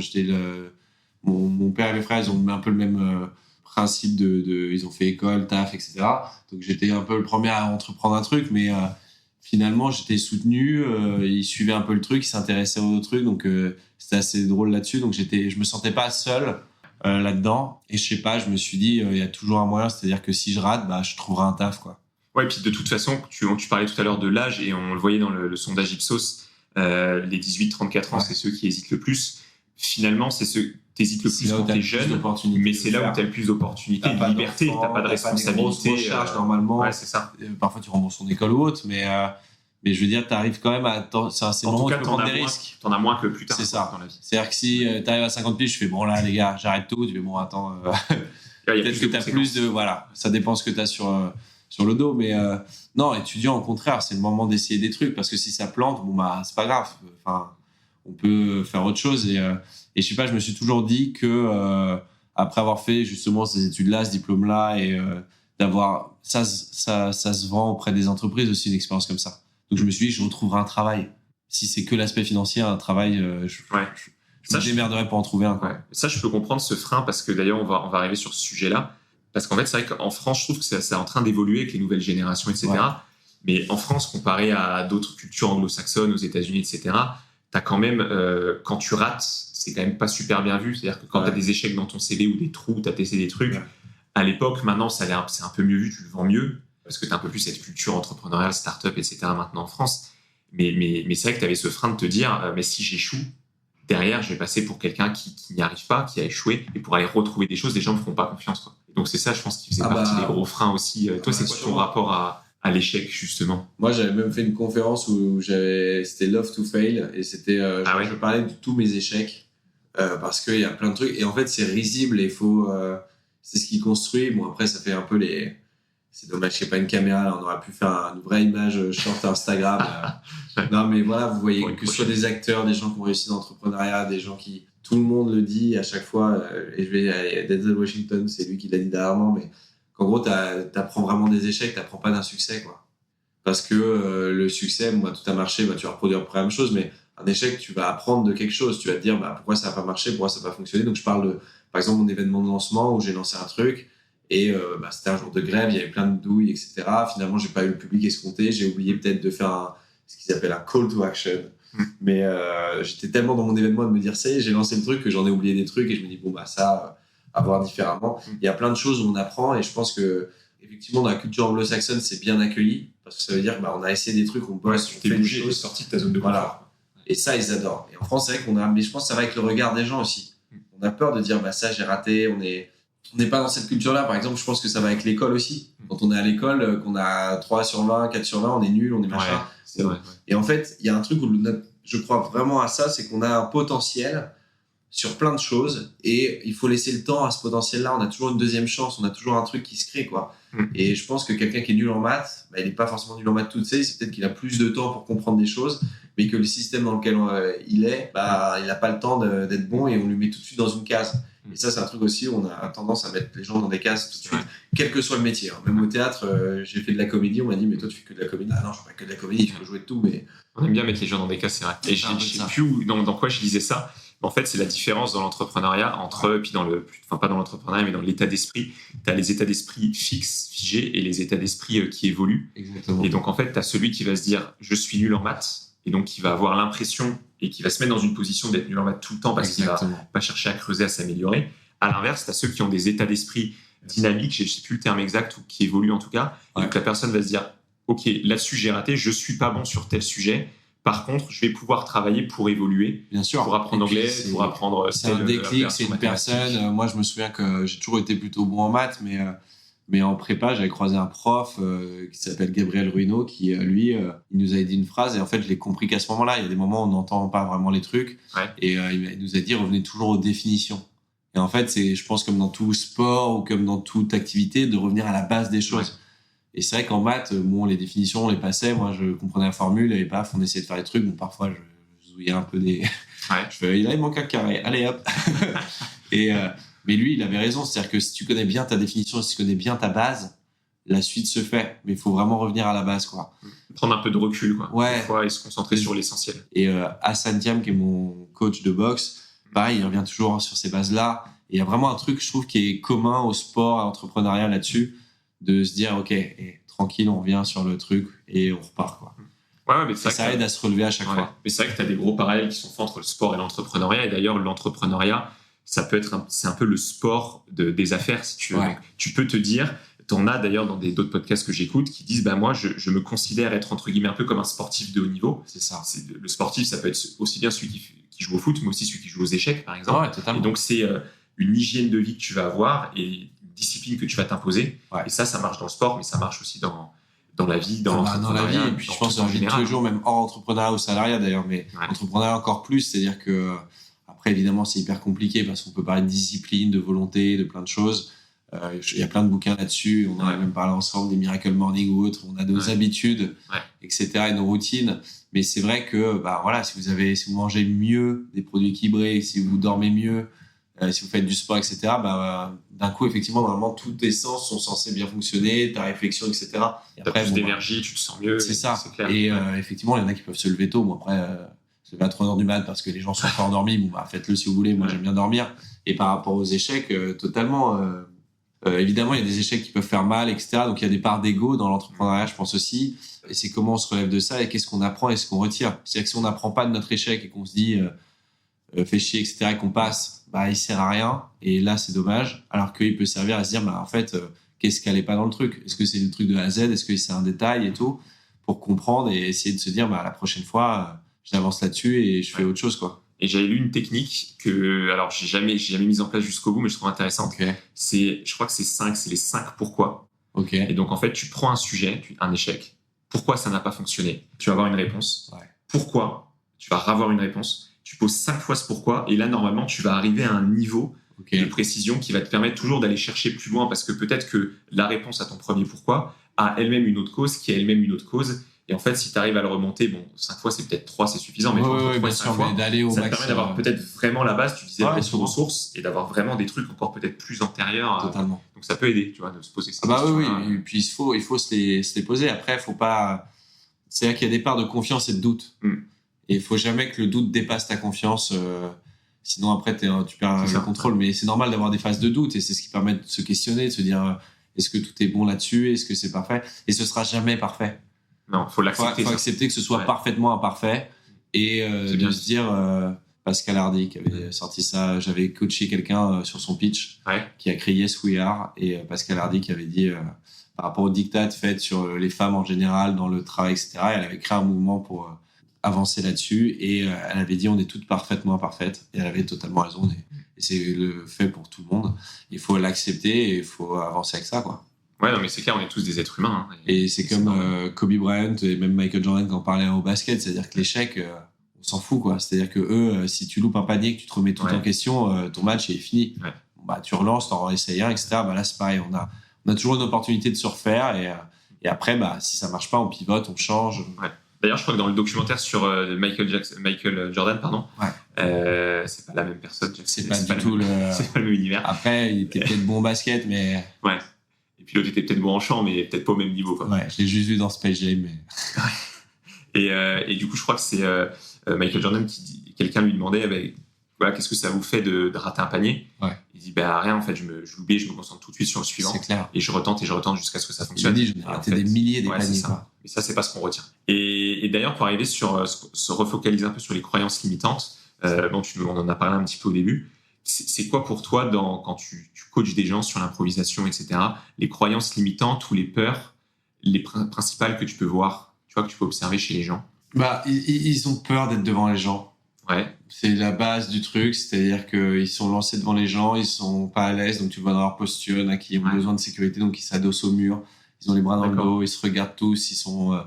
Mon père et mes frères, ils ont un peu le même principe ils ont fait école, taf, etc. Donc, j'étais un peu le premier à entreprendre un truc, mais finalement, j'étais soutenu. Ils suivaient un peu le truc, ils s'intéressaient aux trucs. Donc, c'était assez drôle là-dessus. Donc, je me sentais pas seul là-dedans. Et je sais pas, je me suis dit, il y a toujours un moyen. C'est-à-dire que si je rate, je trouverai un taf, quoi. Ouais, et puis de toute façon, tu parlais tout à l'heure de l'âge et on le voyait dans le sondage Ipsos, les 18-34 ans, c'est ceux qui hésitent le plus. Finalement, c'est ceux qui hésitent le plus quand t'es jeune, mais c'est là où t'as le plus d'opportunités, de liberté, t'as pas de responsabilité. T'as pas des grosses charges normalement. Ouais, c'est ça. Parfois, tu rembourses ton école ou autre, mais je veux dire, t'arrives quand même à... C'est le moment où tu peux prendre des risques. T'en as moins que plus tard. C'est ça. Dans la vie. C'est-à-dire que si t'arrives à 50 piges, je fais, bon là, les gars, j'arrête tout. Tu fais, bon, attends, peut-être que t'as plus de... Voilà, ça dépend ce que t'as sur le dos, mais non, étudiant, au contraire, c'est le moment d'essayer des trucs, parce que si ça plante, c'est pas grave. Enfin, on peut faire autre chose, et je sais pas, je me suis toujours dit que après avoir fait justement ces études-là, ce diplôme-là, et d'avoir ça se vend auprès des entreprises aussi, une expérience comme ça. Donc je me suis dit, je retrouverai un travail. Si c'est que l'aspect financier, un travail, je me démerderai pour en trouver un. Ouais. Ça, je peux comprendre ce frein, parce que d'ailleurs, on va arriver sur ce sujet-là. Parce qu'en fait, c'est vrai qu'en France, je trouve que c'est en train d'évoluer avec les nouvelles générations, etc. Ouais. Mais en France, comparé à d'autres cultures anglo-saxonnes, aux États-Unis, etc., t'as quand même, quand tu rates, c'est quand même pas super bien vu. C'est-à-dire que quand t'as des échecs dans ton CV ou des trous, t'as testé des trucs, à l'époque, maintenant, c'est un peu mieux vu, tu le vends mieux, parce que t'as un peu plus cette culture entrepreneuriale, start-up, etc. maintenant en France. Mais c'est vrai que t'avais ce frein de te dire, mais si j'échoue, derrière, je vais passer pour quelqu'un qui n'y arrive pas, qui a échoué, et pour aller retrouver des choses, les gens me feront pas confiance, quoi. Donc c'est ça, je pense, qui faisait partie des gros freins aussi. Toi, c'est quoi ton rapport à l'échec, justement? Moi, j'avais même fait une conférence où c'était Love to Fail, et c'était je parlais de tous mes échecs, parce qu'il y a plein de trucs, et en fait, c'est risible, et c'est ce qui construit. Bon, après, ça fait un peu c'est dommage qu'il n'y ait pas une caméra, là, on aurait pu faire une vraie image short Instagram. Non, mais voilà, vous voyez que ce soit des acteurs, des gens qui ont réussi dans l'entrepreneuriat, des gens qui... Tout le monde le dit à chaque fois, et je vais aller Denzel Washington, c'est lui qui l'a dit dernièrement, mais qu'en gros, t'apprends vraiment des échecs, t'apprends pas d'un succès, quoi. Parce que le succès, moi, tout a marché, tu vas reproduire la même chose, mais un échec, tu vas apprendre de quelque chose. Tu vas te dire, pourquoi ça n'a pas marché, pourquoi ça n'a pas fonctionné. Donc, je parle par exemple, mon événement de lancement où j'ai lancé un truc, et c'était un jour de grève, il y avait plein de douilles, etc. Finalement, j'ai pas eu le public escompté, j'ai oublié peut-être de faire ce qu'ils appellent un call to action. Mais j'étais tellement dans mon événement de me dire ça y est, j'ai lancé le truc que j'en ai oublié des trucs, et je me dis ça à voir différemment. Il y a plein de choses où on apprend, et je pense que effectivement dans la culture anglo-saxonne c'est bien accueilli, parce que ça veut dire on a essayé des trucs, on bosse, on fait des choses, sorti de ta zone de confort. Et ça ils adorent. Et en France c'est vrai mais je pense que ça va avec le regard des gens aussi. On a peur de dire ça j'ai raté, on n'est pas dans cette culture-là. Par exemple, je pense que ça va avec l'école aussi. Quand on est à l'école, qu'on a 3 sur 20, 4 sur 20, on est nul, on est machin. Ouais, c'est vrai. Et en fait, il y a un truc où je crois vraiment à ça, c'est qu'on a un potentiel sur plein de choses, et il faut laisser le temps à ce potentiel-là. On a toujours une deuxième chance, on a toujours un truc qui se crée, quoi. Et je pense que quelqu'un qui est nul en maths, il n'est pas forcément nul en maths toutes ces, c'est peut-être qu'il a plus de temps pour comprendre des choses, mais que le système dans lequel il est, il n'a pas le temps d'être bon, et on lui met tout de suite dans une case. Et ça, c'est un truc aussi où on a tendance à mettre les gens dans des cases tout de suite, quel que soit le métier. Même au théâtre, j'ai fait de la comédie, on m'a dit, mais toi, tu fais que de la comédie. Ah non, je fais pas que de la comédie, je peux jouer de tout. Mais... On aime bien mettre les gens dans des cases, c'est vrai. Et je sais plus dans quoi je lisais ça, En fait, c'est la différence dans l'entrepreneuriat puis pas dans l'entrepreneuriat, mais dans l'état d'esprit. Tu as les états d'esprit fixes, figés, et les états d'esprit qui évoluent. Exactement. Et donc, en fait, tu as celui qui va se dire « je suis nul en maths », et donc qui va avoir l'impression et qui va se mettre dans une position d'être nul en maths tout le temps parce qu'il va pas chercher à creuser, à s'améliorer. À l'inverse, tu as ceux qui ont des états d'esprit dynamiques, je ne sais plus le terme exact, ou qui évoluent en tout cas. Et donc, la personne va se dire « ok, là-dessus, j'ai raté, je suis pas bon sur tel sujet ». Par contre, je vais pouvoir travailler pour évoluer, bien sûr, pour apprendre anglais, pour apprendre. C'est un déclic, c'est une personne. Moi, je me souviens que j'ai toujours été plutôt bon en maths, mais en prépa, j'avais croisé un prof qui s'appelle Gabriel Ruino, qui lui, il nous avait dit une phrase et en fait, je l'ai compris qu'à ce moment-là, il y a des moments où on n'entend pas vraiment les trucs, et il nous a dit revenez toujours aux définitions. Et en fait, c'est, je pense, comme dans tout sport ou comme dans toute activité, de revenir à la base des choses. Ouais. Et c'est vrai qu'en maths, les définitions, on les passait. Moi, je comprenais la formule et paf, on essayait de faire les trucs. Bon, parfois, je zouillais un peu des. Je fais, il manque un carré. Allez, hop. Mais lui, il avait raison. C'est-à-dire que si tu connais bien ta définition, si tu connais bien ta base, la suite se fait. Mais il faut vraiment revenir à la base, quoi. Prendre un peu de recul, quoi. Ouais. Des fois, et se concentrer sur l'essentiel. Et Hassan Diam, qui est mon coach de boxe, pareil, il revient toujours sur ces bases-là. Et il y a vraiment un truc, je trouve, qui est commun au sport, à l'entrepreneuriat là-dessus, de se dire, OK, tranquille, on revient sur le truc et on repart, quoi. Ouais, mais ça aide à se relever à chaque fois. Mais c'est vrai que tu as des gros parallèles qui sont faits entre le sport et l'entrepreneuriat. Et d'ailleurs, l'entrepreneuriat, ça peut être c'est un peu le sport des affaires, si tu veux. Ouais. Donc, tu peux te dire, t'en as d'ailleurs dans d'autres podcasts que j'écoute qui disent, moi, je me considère être entre guillemets un peu comme un sportif de haut niveau. C'est ça. Le sportif, ça peut être aussi bien celui qui joue au foot, mais aussi celui qui joue aux échecs, par exemple. Ouais, totalement. Et donc, c'est une hygiène de vie que tu vas avoir et une discipline que tu vas t'imposer. Ouais. Et ça marche dans le sport, mais ça marche aussi dans la vie, dans l'entrepreneuriat. Dans la vie, et puis je pense dans la vie de tous les jours, même hors entrepreneuriat ou salariat d'ailleurs, mais entrepreneuriat encore plus, c'est-à-dire que après évidemment c'est hyper compliqué parce qu'on peut parler de discipline, de volonté, de plein de choses. Il y a plein de bouquins là-dessus, on en a même parlé ensemble, des Miracle Morning ou autres, on a nos habitudes, etc. et nos routines. Mais c'est vrai que si vous mangez mieux, des produits équilibrés, si vous dormez mieux, si vous faites du sport, etc., d'un coup, effectivement, normalement, tous tes sens sont censés bien fonctionner, ta réflexion, etc. Et après, plus d'énergie, tu te sens mieux. C'est ça. C'est clair. Et effectivement, il y en a qui peuvent se lever tôt. Moi, après, se lever à 3h du mat parce que les gens sont pas endormis. Faites-le si vous voulez. Moi, j'aime bien dormir. Et par rapport aux échecs, totalement. Évidemment, il y a des échecs qui peuvent faire mal, etc. Donc, il y a des parts d'ego dans l'entrepreneuriat, je pense aussi. Et c'est comment on se relève de ça et qu'est-ce qu'on apprend et ce qu'on retire. C'est-à-dire que si on n'apprend pas de notre échec et qu'on se dit fait chier, etc., et qu'on passe, il sert à rien. Et là, c'est dommage. Alors qu'il peut servir à se dire, en fait, qu'est-ce qui allait pas dans le truc? Est-ce que c'est le truc de A à Z? Est-ce que c'est un détail et tout? Pour comprendre et essayer de se dire, la prochaine fois, j'avance là-dessus et je fais autre chose, quoi. Et j'avais lu une technique que, alors, j'ai jamais mise en place jusqu'au bout, mais je trouve intéressante. Okay. Je crois que c'est les 5 pourquoi. Okay. Et donc, en fait, tu prends un sujet, un échec. Pourquoi ça n'a pas fonctionné? Tu vas avoir une réponse. Ouais. Pourquoi? Tu vas avoir une réponse. Tu poses 5 fois ce pourquoi. Et là, normalement, tu vas arriver à un niveau de précision qui va te permettre toujours d'aller chercher plus loin parce que peut-être que la réponse à ton premier pourquoi a elle-même une autre cause qui a elle-même une autre cause. Et en fait, si tu arrives à le remonter, 5 fois, c'est peut-être 3, c'est suffisant, mais 3 fois, 5 fois, d'aller au ça max, te permet d'avoir peut-être vraiment la base, tu disais, ressources, et d'avoir vraiment des trucs encore peut-être plus antérieurs. Totalement. Donc ça peut aider, tu vois, de se poser ces questions. Oui. Et puis il faut se les poser. Après, faut pas. C'est-à-dire qu'il y a des parts de confiance et de doute. Et il faut jamais que le doute dépasse ta confiance. Sinon, après, tu perds le contrôle. Mais c'est normal d'avoir des phases de doute et c'est ce qui permet de se questionner, de se dire est-ce que tout est bon là-dessus? Est-ce que c'est parfait? Et ce sera jamais parfait. Non, faut l'accepter. Faut accepter que ce soit parfaitement imparfait et de se dire Pascal Hardy qui avait sorti ça. J'avais coaché quelqu'un sur son pitch qui a créé Yes We Are et Pascal Hardy qui avait dit par rapport aux dictats faits sur les femmes en général dans le travail, etc. Elle avait créé un mouvement pour avancer là-dessus et elle avait dit on est toutes parfaitement imparfaites et elle avait totalement raison et c'est le fait pour tout le monde. Il faut l'accepter et il faut avancer avec ça, quoi. Ouais, non, mais c'est clair, on est tous des êtres humains. Et c'est comme Kobe Bryant et même Michael Jordan quand on parlait au basket, c'est-à-dire que l'échec, on s'en fout, quoi. C'est-à-dire que eux, si tu loupes un panier, que tu te remets tout en question, ton match est fini. Ouais. Tu relances, t'en essayes un, etc. Là, c'est pareil, on a toujours une opportunité de se refaire et après, si ça marche pas, on pivote, on change. Ouais. D'ailleurs, je crois que dans le documentaire sur Michael Jordan, c'est pas la même personne. C'est pas du tout c'est pas le même univers. Après, il était peut-être bon au basket, mais. Ouais. Et puis l'autre était peut-être bon en chant, mais peut-être pas au même niveau, quoi. Ouais, je l'ai juste vu dans Space Jam, mais. Et du coup, je crois que c'est Michael Jordan quelqu'un lui demandait, voilà, qu'est-ce que ça vous fait de rater un panier? Ouais. Il dit, rien, en fait, je l'oublie, je me concentre tout de suite sur le suivant. C'est clair. Et je retente jusqu'à ce que ça Il fonctionne. dit, j'en ai raté des milliers des paniers, quoi. Et ça, c'est pas ce qu'on retient. Et d'ailleurs, pour arriver sur se refocaliser un peu sur les croyances limitantes, dont on en a parlé un petit peu au début, c'est quoi pour toi, quand tu coaches des gens sur l'improvisation, etc., les croyances limitantes ou les peurs, les principales que tu peux voir, tu vois, que tu peux observer chez les gens? Ils ont peur d'être devant les gens. Ouais. C'est la base du truc, c'est-à-dire qu'ils sont lancés devant les gens, ils sont pas à l'aise, donc tu vois dans leur posture, il y en a qui ont besoin de sécurité, donc ils s'adossent au mur, ils ont les bras dans le dos, ils se regardent tous, ils sont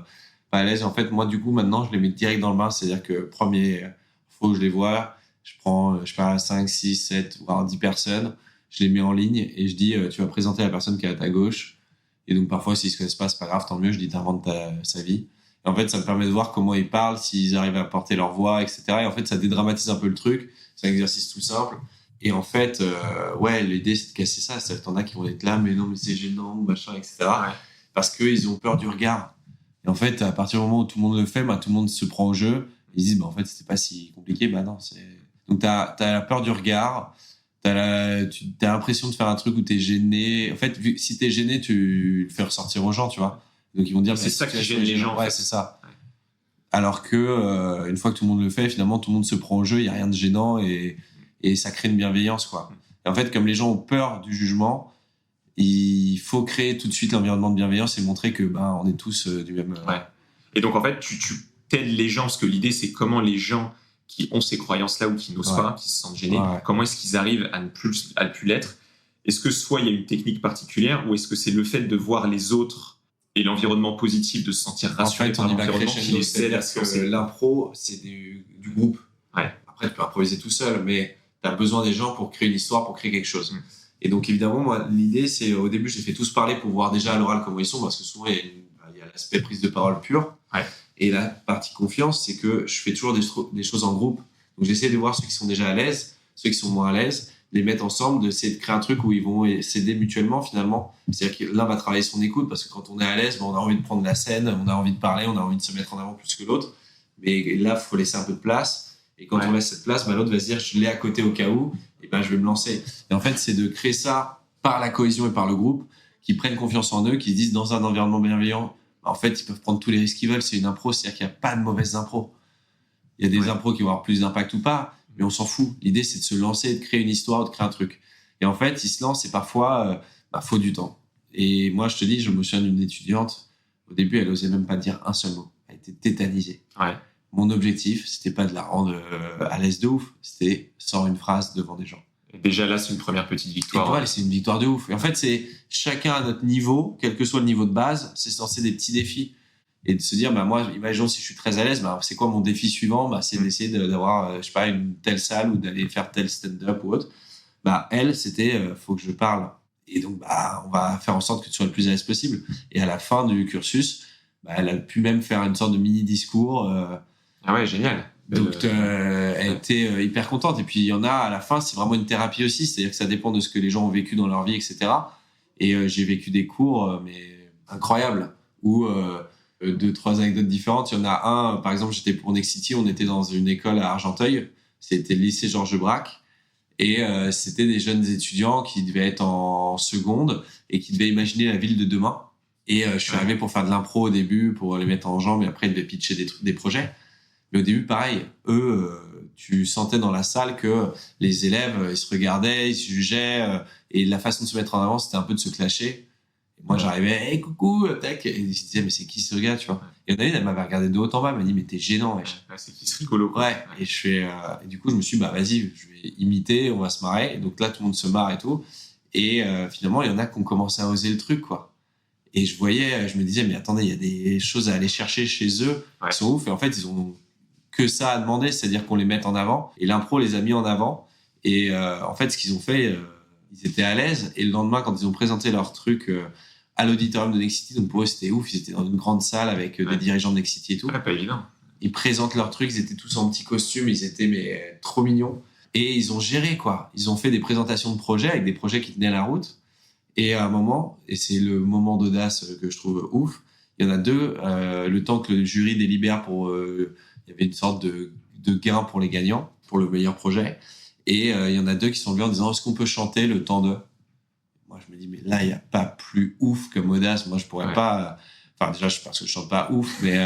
pas à l'aise. En fait, moi, du coup, maintenant, je les mets direct dans le bain, c'est-à-dire que premier fois que je les vois, je parle à 5, 6, 7, voire 10 personnes, je les mets en ligne et je dis, tu vas présenter la personne qui est à ta gauche. Et donc, parfois, s'ils se connaissent pas, c'est pas grave, tant mieux, je dis, t'inventes sa vie. Et en fait, ça me permet de voir comment ils parlent, s'ils arrivent à porter leur voix, etc. Et en fait, ça dédramatise un peu le truc. C'est un exercice tout simple. Et en fait, l'idée, c'est de casser ça. C'est-à-dire que t'en as qui vont être là, mais non, mais c'est gênant, machin, etc. Ouais. Parce qu'ils ont peur du regard. Et en fait, à partir du moment où tout le monde le fait, tout le monde se prend au jeu. Ils disent, en fait, c'était pas si compliqué. Non, donc, t'as la peur du regard. T'as l'impression de faire un truc où t'es gêné. En fait, si t'es gêné, tu le fais ressortir aux gens, tu vois. Donc ils vont dire, c'est ça qui gêne les gens. Ouais, c'est ça. Ouais. Alors que une fois que tout le monde le fait, finalement, tout le monde se prend au jeu, il y a rien de gênant et ça crée une bienveillance, quoi. Et en fait, comme les gens ont peur du jugement, il faut créer tout de suite l'environnement de bienveillance et montrer que on est tous du même. Ouais. Et donc en fait, tu t'aides les gens, parce que l'idée c'est comment les gens qui ont ces croyances-là ou qui n'osent pas, qui se sentent gênés, comment est-ce qu'ils arrivent à ne plus l'être? Est-ce que soit il y a une technique particulière ou est-ce que c'est le fait de voir les autres et l'environnement positif, de se sentir rassuré par l'environnement qui les aide à se lancer? L'impro, c'est du groupe. Ouais. Après, tu peux improviser tout seul, mais tu as besoin des gens pour créer une histoire, pour créer quelque chose. Et donc, évidemment, moi, l'idée, c'est au début, j'ai fait tous parler pour voir déjà à l'oral comment ils sont, parce que souvent, il y a l'aspect prise de parole pure. Ouais. Et la partie confiance, c'est que je fais toujours des choses en groupe. Donc, j'essaie de voir ceux qui sont déjà à l'aise, ceux qui sont moins à l'aise, les mettre ensemble, d'essayer de créer un truc où ils vont s'aider mutuellement, finalement. C'est-à-dire que l'un va travailler son écoute, parce que quand on est à l'aise, on a envie de prendre la scène, on a envie de parler, on a envie de se mettre en avant plus que l'autre. Mais là, il faut laisser un peu de place. Et quand on laisse cette place, l'autre va se dire, je l'ai à côté au cas où, et je vais me lancer. Et en fait, c'est de créer ça par la cohésion et par le groupe, qui prennent confiance en eux, qui se disent, dans un environnement bienveillant, en fait, ils peuvent prendre tous les risques qu'ils veulent. C'est une impro, c'est-à-dire qu'il n'y a pas de mauvaises impros. Il y a des impros qui vont avoir plus d'impact ou pas, mais on s'en fout. L'idée, c'est de se lancer, de créer une histoire, de créer un truc. Et en fait, ils se lancent et parfois, faut du temps. Et moi, je te dis, je me souviens d'une étudiante. Au début, elle osait même pas dire un seul mot. Elle était tétanisée. Ouais. Mon objectif, c'était pas de la rendre à l'aise de ouf. C'était sort une phrase devant des gens. Et déjà là, c'est une première petite victoire. Et pour elle, c'est une victoire de ouf. Et en fait, c'est chacun à notre niveau, quel que soit le niveau de base, c'est se lancer des petits défis. Et de se dire, moi, imaginons si je suis très à l'aise, c'est quoi mon défi suivant? C'est d'essayer d'avoir, je sais pas, une telle salle ou d'aller faire tel stand-up ou autre. Elle, c'était, faut que je parle. Et donc, on va faire en sorte que tu sois le plus à l'aise possible. Et à la fin du cursus, elle a pu même faire une sorte de mini-discours. Ah ouais, génial. Donc, elle était hyper contente. Et puis, il y en a, à la fin, c'est vraiment une thérapie aussi. C'est-à-dire que ça dépend de ce que les gens ont vécu dans leur vie, etc. Et j'ai vécu des cours, mais incroyables, où 2-3 anecdotes différentes. Il y en a un, par exemple, j'étais pour Next City, on était dans une école à Argenteuil. C'était le lycée Georges Braque. Et c'était des jeunes étudiants qui devaient être en seconde et qui devaient imaginer la ville de demain. Et je suis arrivé pour faire de l'impro au début, pour les mettre en jambes, et après, ils devaient pitcher des projets. Mais au début, pareil, eux, tu sentais dans la salle que les élèves, ils se regardaient, ils se jugeaient, et la façon de se mettre en avant, c'était un peu de se clasher. Et moi, j'arrivais, hey, coucou, tac, et ils se disaient, mais c'est qui ce gars, tu vois? Et il y en a une, elle m'avait regardé de haut en bas, elle m'a dit, mais t'es gênant, wesh. C'est qui ce rigolo, quoi. Ouais. Et je fais, et du coup, je me suis dit, vas-y, je vais imiter, on va se marrer. Et donc là, tout le monde se marre et tout. Et finalement, il y en a qui ont commencé à oser le truc, quoi. Et je me disais, mais attendez, il y a des choses à aller chercher chez eux qui sont ouf. Et en fait, ils ont que ça à demander, c'est-à-dire qu'on les mette en avant. Et l'impro les a mis en avant. Et en fait, ce qu'ils ont fait, ils étaient à l'aise. Et le lendemain, quand ils ont présenté leur truc à l'auditorium de Next City, donc pour eux, c'était ouf. Ils étaient dans une grande salle avec des dirigeants de Next City et tout. Pas évident. Ils présentent leur truc, ils étaient tous en petits costumes, ils étaient trop mignons. Et ils ont géré, quoi. Ils ont fait des présentations de projets avec des projets qui tenaient la route. Et à un moment, et c'est le moment d'audace que je trouve ouf, il y en a deux, le temps que le jury délibère il y avait une sorte de gain pour les gagnants. pour le meilleur projet. Et il y en a 2 qui sont venus en disant est-ce qu'on peut chanter le temps de. Moi je me dis mais là il y a pas plus ouf que Audace. Moi je pourrais pas. Enfin déjà parce que je chante pas ouf, mais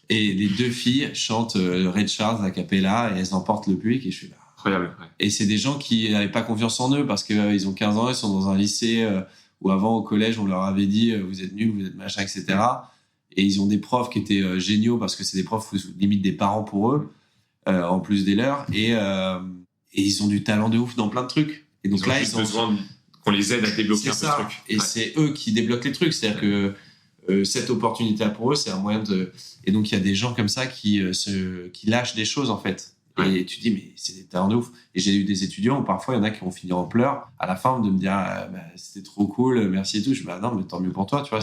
et les 2 filles chantent Ray Charles a cappella et elles emportent le public et je suis là. Incroyable. Ouais. Et c'est des gens qui n'avaient pas confiance en eux parce que ils ont 15 ans, ils sont dans un lycée où avant au collège on leur avait dit vous êtes nuls, vous êtes machin, etc. Et ils ont des profs qui étaient géniaux parce que c'est des profs limite des parents pour eux en plus des leurs et ils ont du talent de ouf dans plein de trucs. Et donc ils ont besoin qu'on les aide à débloquer un peu le truc. Et c'est eux qui débloquent les trucs, c'est-à-dire que cette opportunité pour eux, c'est un moyen de. Et donc il y a des gens comme ça qui lâchent des choses en fait. Ouais. Et tu te dis mais c'est des talents de ouf. Et j'ai eu des étudiants où parfois il y en a qui ont fini en pleurs à la fin de me dire c'était trop cool, merci et tout. Je dis non mais tant mieux pour toi, tu vois,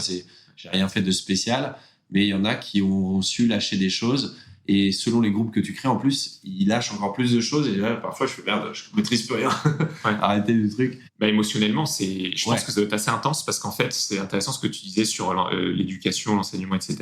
j'ai rien fait de spécial, mais il y en a qui ont su lâcher des choses. Et selon les groupes que tu crées, en plus, ils lâchent encore plus de choses. Et là, parfois, je fais merde, je maîtrise plus rien. Ouais. Arrêtez le truc. Émotionnellement, je pense que ça doit être assez intense parce qu'en fait, c'est intéressant ce que tu disais sur l'éducation, l'enseignement, etc.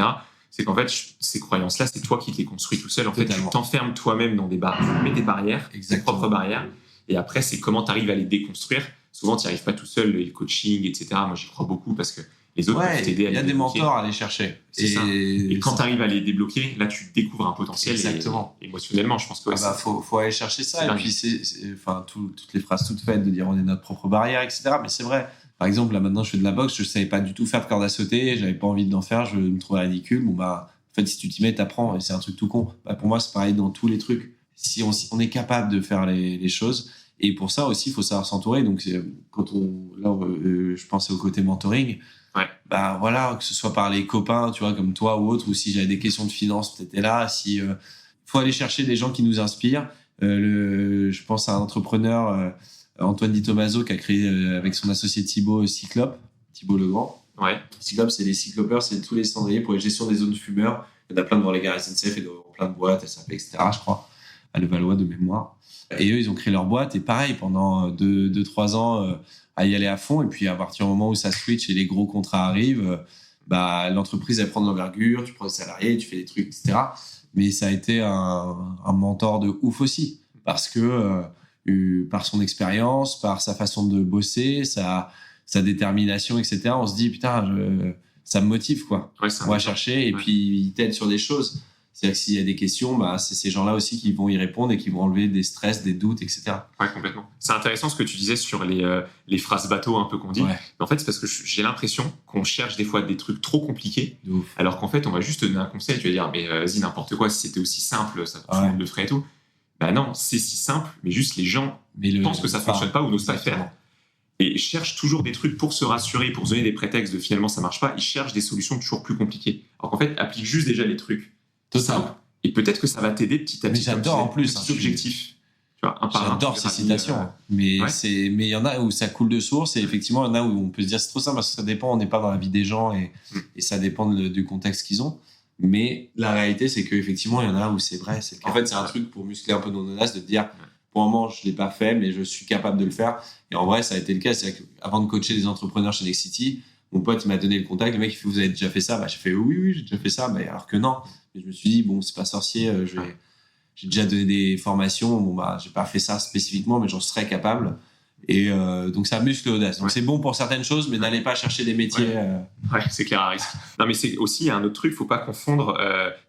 C'est qu'en fait, ces croyances-là, c'est toi qui te les construis tout seul. En fait, tu t'enfermes toi-même dans des barrières, tu mets des barrières, tes propres barrières. Et après, c'est comment tu arrives à les déconstruire. Souvent, tu n'y arrives pas tout seul, le coaching, etc. Moi, j'y crois beaucoup parce que les autres peuvent t'aider à les débloquer. Il y a des mentors à aller chercher. Et quand tu arrives à les débloquer, là, tu découvres un potentiel. Exactement. Et émotionnellement, je pense que faut aller chercher ça. Et puis, toutes les phrases toutes faites de dire on est notre propre barrière, etc. Mais c'est vrai. Par exemple, là, maintenant, je fais de la boxe. Je savais pas du tout faire de corde à sauter. J'avais pas envie d'en faire. Je me trouvais ridicule. En fait, si tu t'y mets, t'apprends. Et c'est un truc tout con. Pour moi, c'est pareil dans tous les trucs. Si on est capable de faire les choses. Et pour ça aussi, il faut savoir s'entourer. Donc, je pensais au côté mentoring. Ouais. Voilà, que ce soit par les copains, tu vois, comme toi ou autre, ou si j'avais des questions de finance, t'étais là. Faut aller chercher des gens qui nous inspirent. Je pense à un entrepreneur, Antoine Di Tommaso, qui a créé avec son associé Thibaut Legrand. Ouais. Cyclope, c'est les cyclopeurs, c'est tous les cendriers pour la gestion des zones fumeurs. Il y en a plein devant les gares SNCF et dans plein de boîtes, SAP, etc., je crois, à Levallois de mémoire. Et eux, ils ont créé leur boîte et pareil, pendant 2-3 ans, à y aller à fond. Et puis, à partir du moment où ça switch et les gros contrats arrivent, l'entreprise, elle prend de l'envergure, tu prends des salariés, tu fais des trucs, etc. Mais ça a été un mentor de ouf aussi. Parce que, par son expérience, par sa façon de bosser, sa détermination, etc., on se dit, putain, ça me motive, quoi. Ouais, on va chercher et puis il t'aide sur des choses. C'est-à-dire que s'il y a des questions, c'est ces gens-là aussi qui vont y répondre et qui vont enlever des stress, des doutes, etc. Ouais, complètement. C'est intéressant ce que tu disais sur les phrases bateau un peu qu'on dit. Ouais. Mais en fait, c'est parce que j'ai l'impression qu'on cherche des fois des trucs trop compliqués, alors qu'en fait, on va juste te donner un conseil. Tu vas dire, mais vas-y, n'importe quoi, si c'était aussi simple, tout le monde le ferait et tout. Non, c'est si simple, mais juste les gens pensent que ça ne fonctionne pas ou n'osent pas faire. Et cherchent toujours des trucs pour se rassurer, pour se donner des prétextes de finalement ça marche pas. Ils cherchent des solutions toujours plus compliquées. Alors qu'en fait, applique juste déjà les trucs. Total. Et peut-être que ça va t'aider petit à petit. Mais j'adore en plus. Petits objectifs. Tu vois, j'adore ces citations. Mais il y en a où ça coule de source et effectivement, il y en a où on peut se dire c'est trop simple parce que ça dépend, on n'est pas dans la vie des gens et ça dépend du contexte qu'ils ont. Mais la réalité, c'est qu'effectivement, il y en a où c'est vrai. En fait, c'est un truc pour muscler un peu nos audaces de te dire pour un moment, je l'ai pas fait, mais je suis capable de le faire. Et en vrai, ça a été le cas. C'est qu'avant de coacher des entrepreneurs chez Nexity, mon pote m'a donné le contact. Le mec, il fait, vous avez déjà fait ça? J'ai fait, oui, j'ai déjà fait ça. Alors que non. Et je me suis dit, bon, c'est pas sorcier. J'ai déjà donné des formations. J'ai pas fait ça spécifiquement, mais j'en serais capable. Et donc, ça muscle l'audace. Donc, c'est bon pour certaines choses, mais n'allez pas chercher des métiers. Ouais, c'est clair, à risque. Non, mais c'est aussi, il y a un autre truc, faut pas confondre,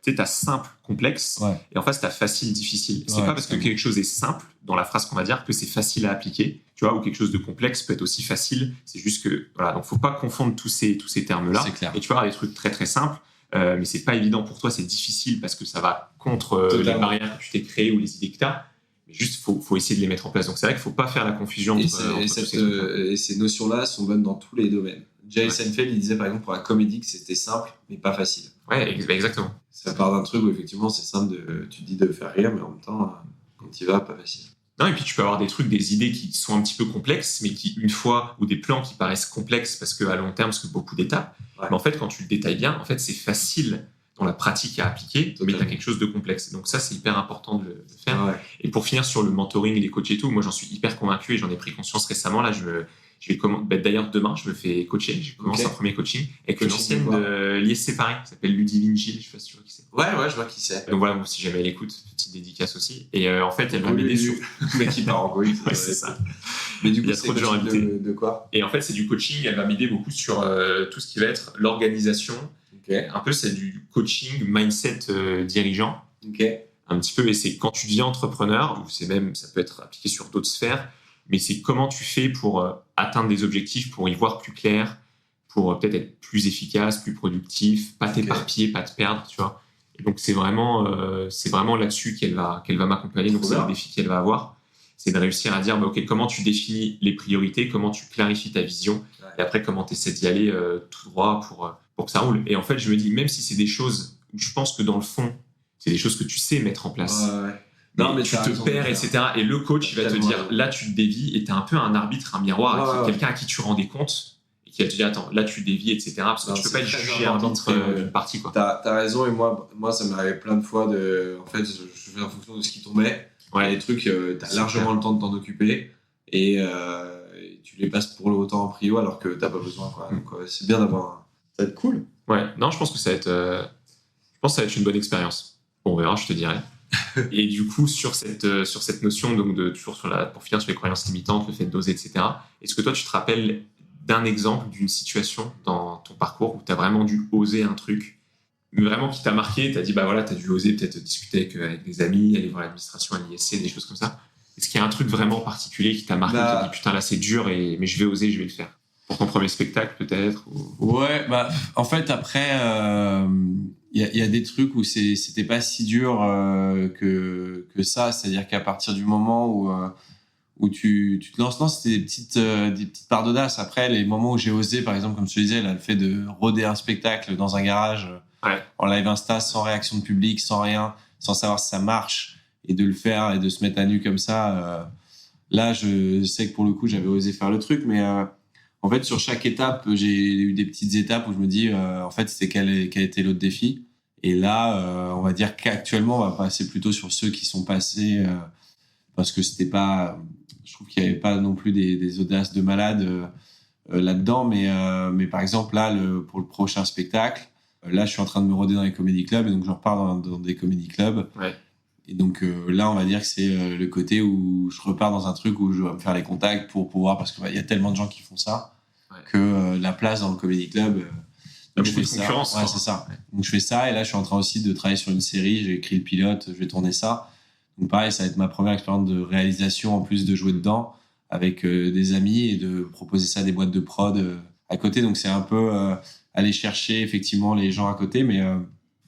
tu sais, t'as simple, complexe, et en face, t'as facile, difficile. C'est pas parce que quelque chose est simple, dans la phrase qu'on va dire, que c'est facile à appliquer, tu vois, ou quelque chose de complexe peut être aussi facile. C'est juste que, voilà, donc faut pas confondre tous ces termes-là. C'est clair. Et tu vois, des trucs très, très simples, mais c'est pas évident pour toi, c'est difficile parce que ça va contre les barrières que tu t'es créées ou les idées que t'as. Juste, faut essayer de les mettre en place. Donc, c'est vrai qu'il faut pas faire la confusion. Et ces notions-là sont bonnes dans tous les domaines. Jerry Seinfeld, il disait par exemple pour la comédie que c'était simple, mais pas facile. Ouais, exactement. Ça part d'un truc où effectivement c'est simple, tu te dis de faire rire, mais en même temps, quand tu y vas, pas facile. Non, et puis tu peux avoir des trucs, des idées qui sont un petit peu complexes, mais qui, une fois, ou des plans qui paraissent complexes parce qu'à long terme, parce que beaucoup d'étapes. Ouais. Mais en fait, quand tu le détailles bien, en fait, c'est facile dans la pratique à appliquer, mais tu as quelque chose de complexe. Donc ça, c'est hyper important de le faire. Ouais. Et pour finir sur le mentoring, les coachs et tout, moi, j'en suis hyper convaincu et j'en ai pris conscience récemment. Là, D'ailleurs, demain, je me fais coacher. J'ai commencé un premier coaching avec une Coaching ancienne de quoi de l'ISC Paris qui s'appelle Ludivine Gilles. Je sais pas si tu vois qui c'est. Ouais, je vois qui c'est. Donc voilà, bon, si jamais elle écoute, petite dédicace aussi. Et en fait, elle va m'aider sur. Le mec qui part en couille. Ouais, c'est ça. Mais du Il coup, y a trop de gens invités. de quoi? Et en fait, c'est du coaching. Elle va m'aider beaucoup sur tout ce qui va être l'organisation. Ok. Un peu, c'est du coaching mindset dirigeant. Ok. Un petit peu, et c'est quand tu deviens entrepreneur, ou c'est même, ça peut être appliqué sur d'autres sphères, mais c'est comment tu fais pour atteindre des objectifs, pour y voir plus clair, pour peut-être être plus efficace, plus productif, pas t'éparpiller, pas te perdre, tu vois. Et donc c'est vraiment là-dessus qu'elle va m'accompagner. Donc c'est le défi qu'elle va avoir, c'est de réussir à dire ok, comment tu définis les priorités, comment tu clarifies ta vision, et après comment tu essaies d'y aller tout droit pour que ça roule. Et en fait, je me dis, même si c'est des choses où je pense que dans le fond, c'est des choses que tu sais mettre en place. Non, mais tu te perds, etc. Et le coach, il va te dire, là, tu te dévies, et tu es un peu un arbitre, un miroir, quelqu'un à qui tu rends des comptes, et qui va te dire, attends, là, tu dévies, etc. Parce que tu peux pas être jugé arbitre d'une partie, quoi. T'as raison, et moi, ça m'est arrivé plein de fois en fait, je fais en fonction de ce qui tombait. Ouais. Les trucs, t'as largement le temps de t'en occuper, et tu les passes pour autant en prio, alors que t'as pas besoin, quoi. Donc, c'est bien d'avoir ça va être cool. Ouais, non, je pense que ça va être une bonne expérience. Bon, on verra, je te dirai. Et du coup, sur cette notion, donc pour finir sur les croyances limitantes, le fait d'oser, etc., est-ce que toi, tu te rappelles d'un exemple, d'une situation dans ton parcours où tu as vraiment dû oser un truc, mais vraiment qui t'a marqué, tu as dit, bah voilà, tu as dû oser peut-être discuter avec des amis, aller voir l'administration à l'ISC, des choses comme ça. Est-ce qu'il y a un truc vraiment particulier qui t'a marqué, qui t'a dit, putain, là, c'est dur, mais je vais oser, je vais le faire? Pour ton premier spectacle, peut-être Ouais, en fait, après, il y a des trucs où c'était pas si dur que ça. C'est-à-dire qu'à partir du moment où tu te lances, non, c'était des petites parts d'audace. Après, les moments où j'ai osé, par exemple, comme je te disais, là, le fait de roder un spectacle dans un garage en live Insta, sans réaction de public, sans rien, sans savoir si ça marche, et de le faire et de se mettre à nu comme ça. Là, je sais que pour le coup, j'avais osé faire le truc, mais en fait, sur chaque étape, j'ai eu des petites étapes où je me dis, en fait, c'était quel était l'autre défi. Et là, on va dire qu'actuellement, on va passer plutôt sur ceux qui sont passés, parce que c'était pas, je trouve qu'il y avait pas non plus des audaces de malade là-dedans. Mais par exemple, là, pour le prochain spectacle, là, je suis en train de me roder dans les comedy clubs, et donc je repars dans des comedy clubs. Ouais. Et donc là, on va dire que c'est le côté où je repars dans un truc où je vais me faire les contacts pour pouvoir, parce qu'il y a tellement de gens qui font ça, que la place dans le comedy club, donc je fais ça. Ouais, c'est ça. Donc je fais ça, et là je suis en train aussi de travailler sur une série, j'ai écrit le pilote, je vais tourner ça. Donc pareil, ça va être ma première expérience de réalisation, en plus de jouer dedans avec des amis, et de proposer ça à des boîtes de prod à côté. Donc c'est un peu aller chercher effectivement les gens à côté, mais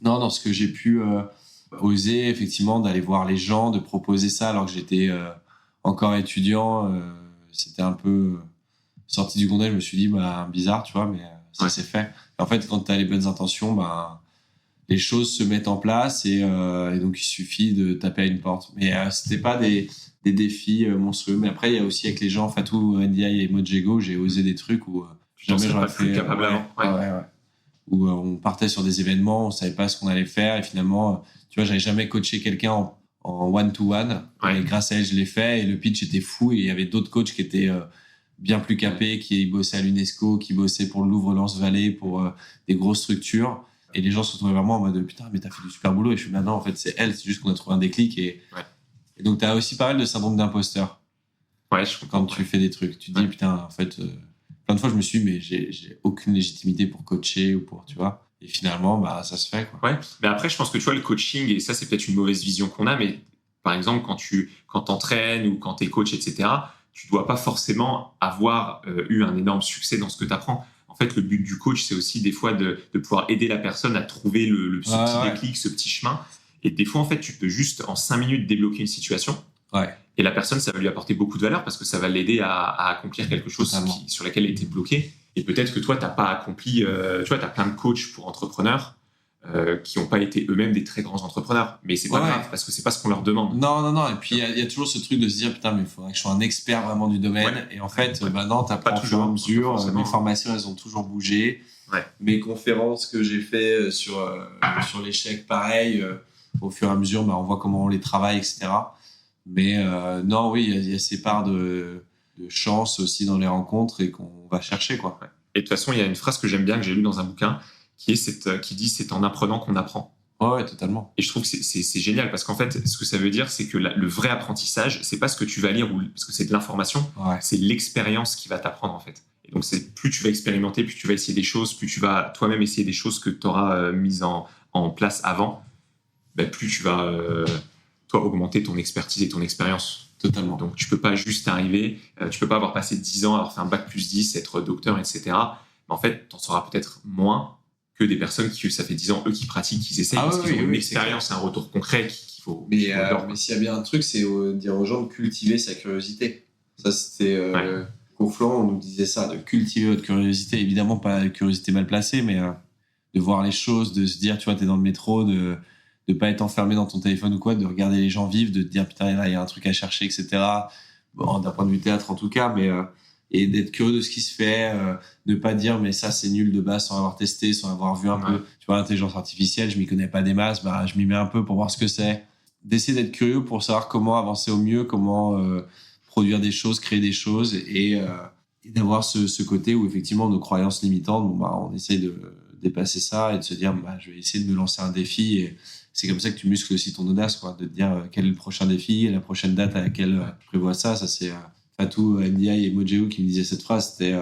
non, dans ce que j'ai pu oser, effectivement, d'aller voir les gens, de proposer ça alors que j'étais encore étudiant, c'était un peu sorti du contexte. Je me suis dit, bizarre, tu vois, mais ça s'est fait. Et en fait, quand tu as les bonnes intentions, les choses se mettent en place, et donc il suffit de taper à une porte. Mais c'était pas des défis monstrueux. Mais après, il y a aussi avec les gens, Fatou, NDI et Mojego, j'ai osé des trucs où jamais j'aurais fait. Capable avant. Ouais. Où on partait sur des événements, on savait pas ce qu'on allait faire, et finalement, tu vois, j'avais jamais coaché quelqu'un en one-to-one, et grâce à elle, je l'ai fait, et le pitch était fou, et il y avait d'autres coachs qui étaient bien plus capés, qui bossaient à l'UNESCO, qui bossaient pour le Louvre-Lens-Vallée, pour des grosses structures, et les gens se retrouvaient vraiment en mode, putain, mais t'as fait du super boulot, et je suis non, en fait, c'est elle, c'est juste qu'on a trouvé un déclic, et donc t'as aussi pas mal de syndrome d'imposteur. Ouais, je comprends. Quand tu fais des trucs, tu te dis, putain, en fait, plein de fois, je me suis dit, mais j'ai aucune légitimité pour coacher, ou pour, tu vois. Et finalement, ça se fait, quoi. Ouais. Mais après, je pense que tu vois, le coaching, et ça, c'est peut-être une mauvaise vision qu'on a, mais par exemple, quand t'entraînes ou quand t'es coach, etc., tu dois pas forcément avoir eu un énorme succès dans ce que t'apprends. En fait, le but du coach, c'est aussi des fois de pouvoir aider la personne à trouver ce petit déclic, ce petit chemin. Et des fois, en fait, tu peux juste, en 5 minutes, débloquer une situation. Ouais. Et la personne, ça va lui apporter beaucoup de valeur, parce que ça va l'aider à accomplir quelque chose sur laquelle elle était bloquée. Et peut-être que toi, t'as pas accompli. Tu vois, t'as plein de coachs pour entrepreneurs qui n'ont pas été eux-mêmes des très grands entrepreneurs. Mais c'est pas grave, parce que c'est pas ce qu'on leur demande. Non. Et puis, il y a toujours ce truc de se dire, putain, mais il faudrait que je sois un expert vraiment du domaine. Ouais. Et en fait, non, t'apprends au fur et à mesure. Mes formations, elles ont toujours bougé. Ouais. Mes conférences que j'ai fait sur l'échec, pareil, au fur et à mesure, on voit comment on les travaille, etc. Mais non, oui, il y a ces parts chance aussi dans les rencontres et qu'on va chercher, quoi. Et de toute façon, il y a une phrase que j'aime bien, que j'ai lue dans un bouquin, qui dit « c'est en apprenant qu'on apprend ». Ouais, totalement. Et je trouve que c'est génial parce qu'en fait, ce que ça veut dire, c'est que le vrai apprentissage, c'est pas ce que tu vas lire parce que c'est de l'information, c'est l'expérience qui va t'apprendre en fait. Et donc, plus tu vas expérimenter, plus tu vas essayer des choses, plus tu vas toi-même essayer des choses que tu auras mises en place avant, plus tu vas, toi, augmenter ton expertise et ton expérience. Totalement. Donc, tu peux pas juste arriver, tu peux pas avoir passé 10 ans, avoir fait un bac plus 10, être docteur, etc. Mais en fait, tu en sauras peut-être moins que des personnes qui, ça fait 10 ans, eux, qui pratiquent, qui essayent, parce qu'ils ont une expérience, un retour concret qu'il faut... Mais s'il y a bien un truc, c'est dire aux gens de cultiver sa curiosité. Ça, c'était... Conflans, on nous disait ça, de cultiver votre curiosité. Évidemment, pas une curiosité mal placée, mais de voir les choses, de se dire, tu vois, t'es dans le métro, de pas être enfermé dans ton téléphone ou quoi, de regarder les gens vivre, de te dire, putain, là, il y a un truc à chercher, etc. Bon, d'un point de vue théâtre, en tout cas, mais... et d'être curieux de ce qui se fait, ne pas dire mais ça c'est nul de base sans avoir testé, sans avoir vu un peu. Tu vois, l'intelligence artificielle, je m'y connais pas des masses, je m'y mets un peu pour voir ce que c'est. D'essayer d'être curieux pour savoir comment avancer au mieux, comment produire des choses, créer des choses et d'avoir ce côté où effectivement nos croyances limitantes, on essaye de dépasser ça et de se dire je vais essayer de me lancer un défi et c'est comme ça que tu muscles aussi ton audace, quoi, de te dire quel est le prochain défi et la prochaine date à laquelle je prévois ça c'est Fatou Ndiaye et Mojeo qui me disaient cette phrase, c'était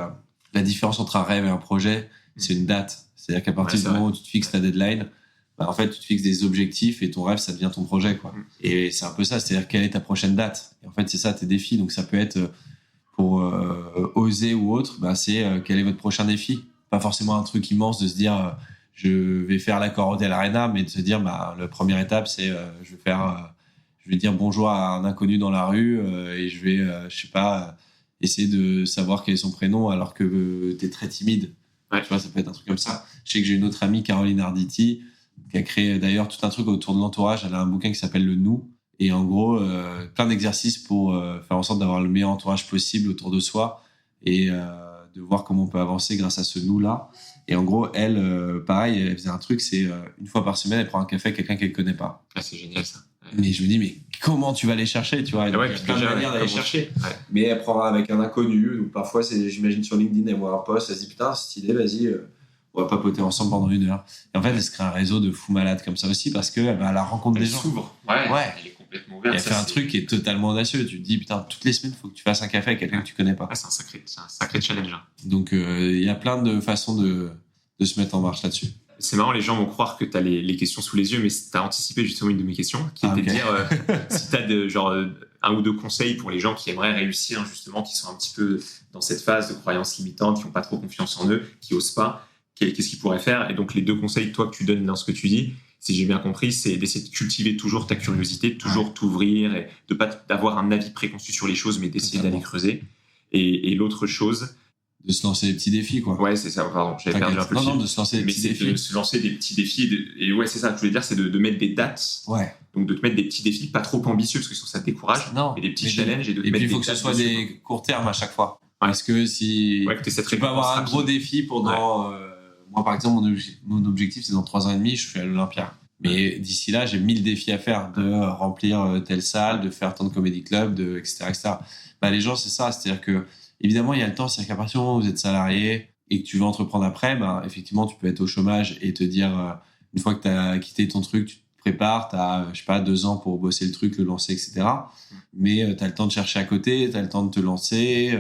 la différence entre un rêve et un projet, c'est une date. C'est-à-dire qu'à partir du moment où tu te fixes ta deadline, en fait, tu te fixes des objectifs et ton rêve, ça devient ton projet, quoi. Et c'est un peu ça, c'est-à-dire quelle est ta prochaine date. Et en fait, c'est ça tes défis. Donc ça peut être pour oser ou autre, c'est quel est votre prochain défi. Pas forcément un truc immense de se dire je vais faire l'accord Hotel Arena, mais de se dire la première étape, c'est je vais dire bonjour à un inconnu dans la rue et je vais, essayer de savoir quel est son prénom alors que t'es très timide. Tu vois, ça peut être un truc comme ça. Je sais que j'ai une autre amie, Caroline Arditi, qui a créé d'ailleurs tout un truc autour de l'entourage. Elle a un bouquin qui s'appelle Le Nous. Et en gros, plein d'exercices pour faire en sorte d'avoir le meilleur entourage possible autour de soi et de voir comment on peut avancer grâce à ce nous-là. Et en gros, elle, pareil, elle faisait un truc, c'est une fois par semaine, elle prend un café avec quelqu'un qu'elle ne connaît pas. Ah, c'est génial ça. Mais je me dis, mais comment tu vas aller chercher, tu vois? Il y a plein de manières d'aller chercher. Mais elle prend avec un inconnu. Donc parfois, j'imagine sur LinkedIn, elle voit un post, elle se dit, putain, cette idée, vas-y, on va papoter ensemble pendant 1 heure. Et en fait, elle se crée un réseau de fous malades comme ça aussi parce qu'elle va à la rencontre des gens. Elle s'ouvre. Ouais. Elle est complètement ouverte. Elle fait un truc qui est totalement audacieux. Tu te dis, putain, toutes les semaines, il faut que tu fasses un café avec quelqu'un que tu connais pas. C'est un sacré challenge. Donc, il y a plein de façons de se mettre en marche là-dessus. C'est marrant, les gens vont croire que tu as les questions sous les yeux, mais tu as anticipé justement une de mes questions, qui était de dire si tu as un ou deux conseils pour les gens qui aimeraient réussir, justement, qui sont un petit peu dans cette phase de croyances limitantes, qui n'ont pas trop confiance en eux, qui n'osent pas, qu'est-ce qu'ils pourraient faire? Et donc, les 2 conseils, toi, que tu donnes dans ce que tu dis, si j'ai bien compris, c'est d'essayer de cultiver toujours ta curiosité, de toujours t'ouvrir et de pas d'avoir un avis préconçu sur les choses, mais d'essayer d'aller creuser. Et l'autre chose... De se lancer des petits défis, quoi. Ouais, c'est ça, pardon, j'avais perdu un peu le fil. Non, de se lancer des petits défis. De se lancer des petits défis. Et ouais, c'est ça que je voulais dire, c'est de mettre des dates. Ouais. Donc de te mettre des petits défis, pas trop ambitieux, parce que sinon ça te décourage. Non. Et des petits challenges. Et puis il faut que ce soit des courts termes à chaque fois. Ouais. Parce que si tu peux avoir un gros défi pendant... moi, par exemple, mon objectif, c'est dans 3 ans et demi, je suis à l'Olympia. Mais d'ici là, j'ai 1000 défis à faire, de remplir telle salle, de faire tant de comedy club, etc., etc. Les gens, c'est ça. C'est-à-dire que évidemment, il y a le temps, c'est-à-dire qu'à partir du moment où vous êtes salarié et que tu veux entreprendre après, effectivement, tu peux être au chômage et te dire, une fois que tu as quitté ton truc, tu te prépares, tu as, 2 ans pour bosser le truc, le lancer, etc. Mais tu as le temps de chercher à côté, tu as le temps de te lancer.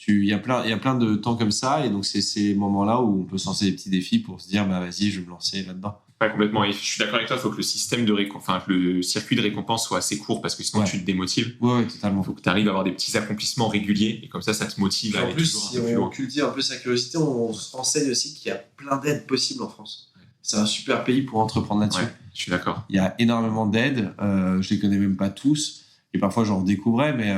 Il y a plein de temps comme ça. Et donc, c'est ces moments-là où on peut se lancer des petits défis pour se dire, vas-y, je vais me lancer là-dedans. Ouais, complètement. Et je suis d'accord avec toi, il faut que le système le circuit de récompense soit assez court parce que sinon tu te démotives. Ouais, totalement. Il faut que tu arrives à avoir des petits accomplissements réguliers et comme ça te motive à aller toujours un peu plus loin. On cultive un peu sa curiosité, on se renseigne aussi qu'il y a plein d'aides possibles en France. C'est un super pays pour entreprendre là-dessus. Ouais, je suis d'accord. Il y a énormément d'aides. Je les connais même pas tous. Et parfois, j'en découvrais, mais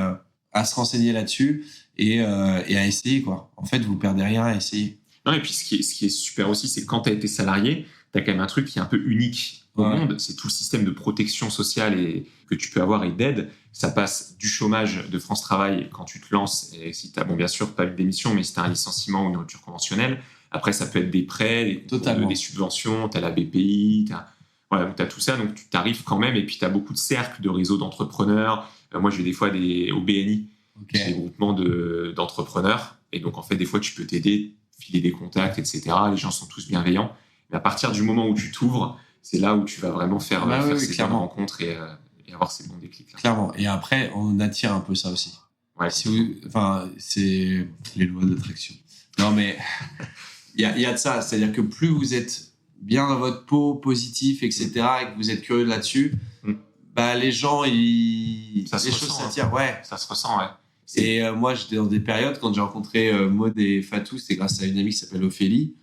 à se renseigner là-dessus et à essayer, quoi. En fait, vous perdez rien à essayer. Non, et puis ce qui est super aussi, c'est que quand tu as été salarié, tu as quand même un truc qui est un peu unique au monde, c'est tout le système de protection sociale que tu peux avoir et d'aide. Ça passe du chômage de France Travail quand tu te lances, et si tu as, bien sûr, pas eu de démission, mais si tu as un licenciement ou une rupture conventionnelle. Après, ça peut être des prêts, des subventions, tu as la BPI, tu as tout ça, donc tu t'arrives quand même, et puis tu as beaucoup de cercles, de réseaux d'entrepreneurs. Moi, je vais des fois au BNI, C'est des groupements d'entrepreneurs. Et donc, en fait, des fois, tu peux t'aider, filer des contacts, etc. Les gens sont tous bienveillants. Mais à partir du moment où tu t'ouvres, c'est là où tu vas vraiment faire ces bonnes rencontres et avoir ces bons déclics. Là. Clairement. Et après, on attire un peu ça aussi. Ouais, c'est les lois de l'attraction. Non, mais il y a de ça. C'est-à-dire que plus vous êtes bien dans votre peau, positif, etc., et que vous êtes curieux là-dessus, les gens, les choses s'attirent. Ouais. Ça se ressent, ouais. Et moi, j'étais dans des périodes, quand j'ai rencontré Maud et Fatou, c'était grâce à une amie qui s'appelle Ophélie,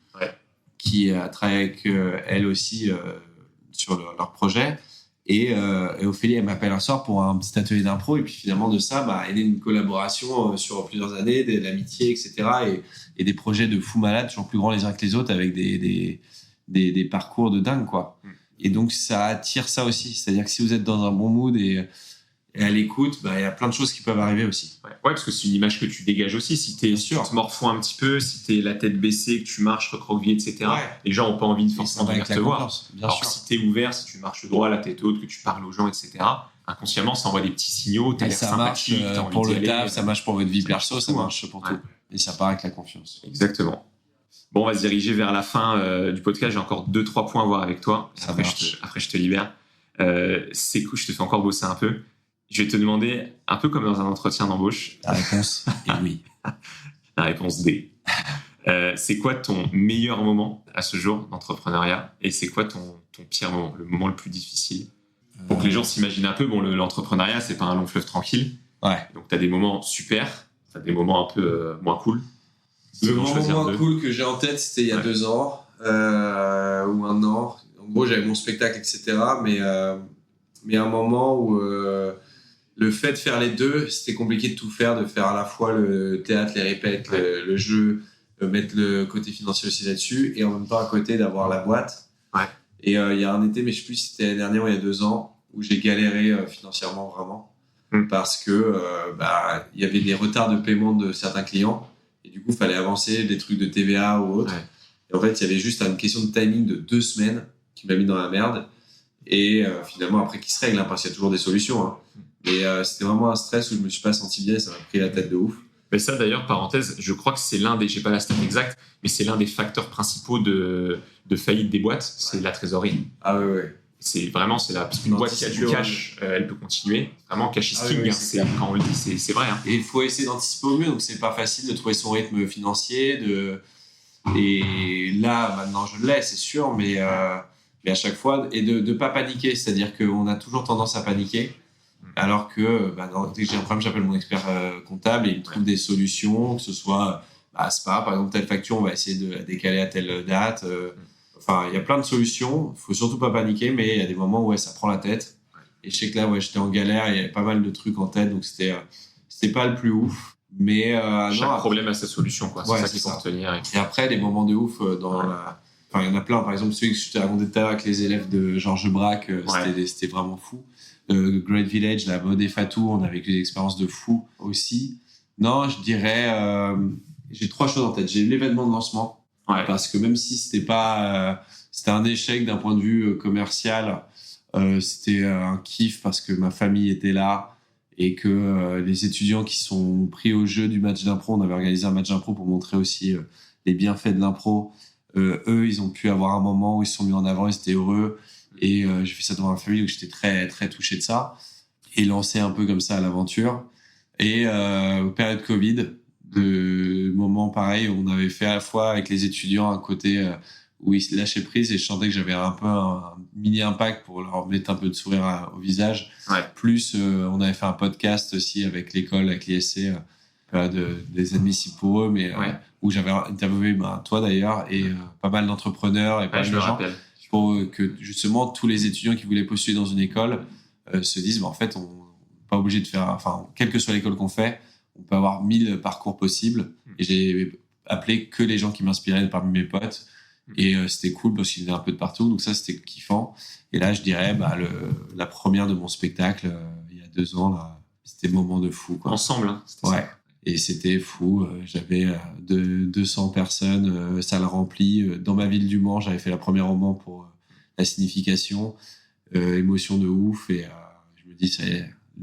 qui a travaillé avec elle aussi sur leur projet. Et Ophélie, elle m'appelle un soir pour un petit atelier d'impro. Et puis finalement, de ça, est née une collaboration sur plusieurs années, de l'amitié, etc. Et des projets de fous malades, toujours plus grands les uns que les autres, avec des parcours de dingue, quoi. Et donc, ça attire ça aussi. C'est-à-dire que si vous êtes dans un bon mood et à l'écoute, il y a plein de choses qui peuvent arriver aussi. Ouais, parce que c'est une image que tu dégages aussi. Si tu te morfonds un petit peu, si tu es la tête baissée, que tu marches recroquevillé, etc., les gens n'ont pas envie de forcément venir te voir. Alors que si tu es ouvert, si tu marches droit, la tête haute, que tu parles aux gens, etc., inconsciemment, ça envoie des petits signaux. Tu as l'air sympathique, ça marche pour le taf, ça marche pour votre vie perso, ça marche pour tout. Et ça part avec la confiance. Exactement. Bon, on va se diriger vers la fin du podcast. J'ai encore 2-3 points à voir avec toi. Après, je te libère. C'est cool, je te fais encore bosser un peu. Je vais te demander, un peu comme dans un entretien d'embauche. La réponse est oui. La réponse D. C'est quoi ton meilleur moment à ce jour d'entrepreneuriat et c'est quoi ton pire moment, le moment le plus difficile? Pour que les gens s'imaginent un peu, l'entrepreneuriat, c'est pas un long fleuve tranquille. Ouais. Donc, tu as des moments super, tu as des moments un peu moins cool. Le moment moins cool que j'ai en tête, c'était il y a 2 ans ou 1 an. En gros, j'avais mon spectacle, etc. Mais un moment où le fait de faire les deux, c'était compliqué de tout faire, de faire à la fois le théâtre, les répètes, le jeu, mettre le côté financier aussi là-dessus, et en même temps à côté d'avoir la boîte. Ouais. Et il y a un été, mais je sais plus si c'était l'année dernière ou il y a 2 ans, où j'ai galéré financièrement vraiment, parce que il y avait des retards de paiement de certains clients, et du coup, il fallait avancer des trucs de TVA ou autre. Ouais. Et en fait, il y avait juste une question de timing de 2 semaines qui m'a mis dans la merde. Et finalement, après, qui se règle, parce qu'il y a toujours des solutions. Hein. Mais c'était vraiment un stress où je me suis pas senti bien et ça m'a pris la tête de ouf. Mais ça, d'ailleurs, parenthèse, je crois que c'est j'ai pas la stat exacte, mais c'est l'un des facteurs principaux de faillite des boîtes, c'est la trésorerie. Ah ouais. C'est là, parce qu'une boîte qui a du cash, elle peut continuer. Vraiment, cash is king, quand on le dit, c'est vrai. Hein. Et il faut essayer d'anticiper au mieux, donc c'est pas facile de trouver son rythme financier. Et là, maintenant, je l'ai, c'est sûr, mais à chaque fois, et de pas paniquer, c'est-à-dire qu'on a toujours tendance à paniquer. Alors que dès que j'ai un problème, j'appelle mon expert comptable et il me trouve des solutions, que ce soit, c'est pas, par exemple, telle facture, on va essayer de la décaler à telle date. Il y a plein de solutions. Il faut surtout pas paniquer, mais il y a des moments où ça prend la tête. Et je sais que là, j'étais en galère, il y avait pas mal de trucs en tête, donc c'était pas le plus ouf. Mais chaque problème a sa solution, quoi. C'est ça qu'il faut retenir. Et après, des moments de ouf il y en a plein. Par exemple, celui que je t'ai raconté tout à l'heure avec les élèves de Georges Braque, c'était vraiment fou. Great Village, la Maud et Fatou, on a vécu des expériences de fou aussi. Non, je dirais, j'ai 3 choses en tête. J'ai l'événement de lancement, parce que même si c'était pas, c'était un échec d'un point de vue commercial, c'était un kiff parce que ma famille était là et que les étudiants qui sont pris au jeu du match d'impro, on avait organisé un match d'impro pour montrer aussi les bienfaits de l'impro. Eux, ils ont pu avoir un moment où ils se sont mis en avant, ils étaient heureux. Et j'ai fait ça devant ma famille, donc j'étais très, très touché de ça. Et lancé un peu comme ça à l'aventure. Et période Covid, de moments pareils, on avait fait à la fois avec les étudiants un côté où ils lâchaient prise et je sentais que j'avais un peu un mini impact pour leur mettre un peu de sourire au visage. Plus, on avait fait un podcast aussi avec l'école, avec l'ISC, des admissibles pour eux, mais où j'avais interviewé toi d'ailleurs et pas mal d'entrepreneurs et pas mal de gens. Pour que justement tous les étudiants qui voulaient postuler dans une école se disent en fait on n'est pas obligé de faire, quelle que soit l'école qu'on fait, on peut avoir 1000 parcours possibles. Et j'ai appelé que les gens qui m'inspiraient parmi mes potes et c'était cool parce qu'ils venaient un peu de partout, donc ça c'était kiffant. Et là je dirais la première de mon spectacle il y a 2 ans là, c'était moment de fou quoi. Ensemble hein, c'était ça. Et c'était fou, j'avais 200 personnes, salle remplie. Dans ma ville du Mans, j'avais fait la première roman pour la signification, émotion de ouf. Et je me dis,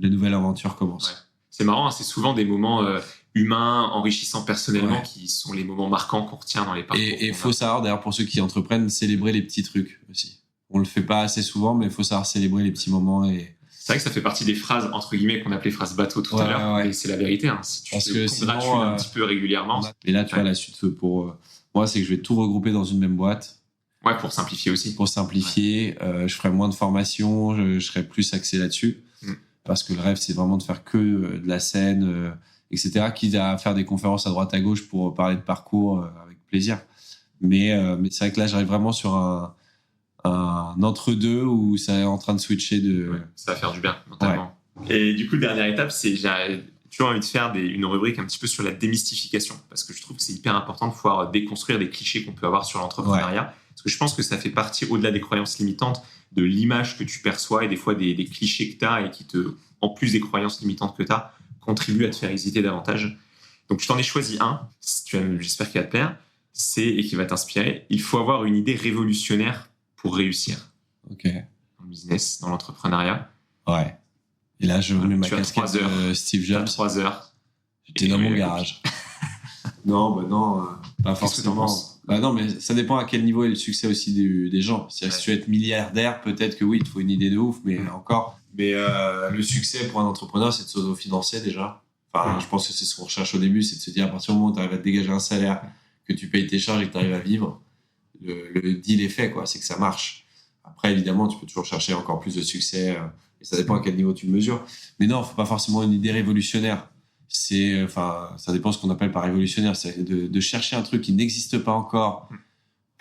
la nouvelle aventure commence. C'est marrant, hein, c'est souvent des moments humains, enrichissants personnellement, qui sont les moments marquants qu'on retient dans les parcours. Et il faut savoir, d'ailleurs, pour ceux qui entreprennent, célébrer les petits trucs aussi. On le fait pas assez souvent, mais il faut savoir célébrer les petits moments. C'est vrai que ça fait partie des phrases, entre guillemets, qu'on appelait phrases bateau tout à l'heure. Et c'est la vérité. Hein. Si tu te gratules un petit peu régulièrement. Et là, tu vois, la suite pour moi, c'est que je vais tout regrouper dans une même boîte. Ouais, pour simplifier aussi. Pour simplifier, je ferai moins de formation, je serai plus axé là-dessus. Parce que le rêve, c'est vraiment de faire que de la scène, etc. Quitte à faire des conférences à droite à gauche pour parler de parcours avec plaisir. Mais c'est vrai que là, j'arrive vraiment sur un entre-deux où ça est en train de switcher de... Ouais, ça va faire du bien, mentalement. Ouais. Et du coup, dernière étape, c'est j'ai toujours envie de faire une rubrique un petit peu sur la démystification. Parce que je trouve que c'est hyper important de pouvoir déconstruire des clichés qu'on peut avoir sur l'entrepreneuriat. Ouais. Parce que je pense que ça fait partie, au-delà des croyances limitantes, de l'image que tu perçois et des fois des clichés que tu as et qui en plus des croyances limitantes que tu as, contribuent à te faire hésiter davantage. Donc, je t'en ai choisi un, j'espère qu'il va te plaire, et qui va t'inspirer. Il faut avoir une idée révolutionnaire pour réussir. Ok. Dans le business, dans l'entrepreneuriat. Ouais. Et là, je mets ma casquette de Steve Jobs. 3 heures. J'étais dans mon garage. Non, pas forcément. Bah non, mais ça dépend à quel niveau est le succès aussi des gens. C'est-à-dire que si tu veux être milliardaire, peut-être que oui, il te faut une idée de ouf, mais encore. Mais le succès pour un entrepreneur, c'est de s'autofinancer déjà. Enfin, je pense que c'est ce qu'on recherche au début, c'est de se dire à partir du moment où tu arrives à te dégager un salaire, que tu payes tes charges et que tu arrives à vivre, le deal est fait, quoi. C'est que ça marche. Après, évidemment, tu peux toujours chercher encore plus de succès, et ça dépend à quel niveau tu le mesures. Mais non, il ne faut pas forcément une idée révolutionnaire. Ça dépend de ce qu'on appelle par révolutionnaire. C'est de chercher un truc qui n'existe pas encore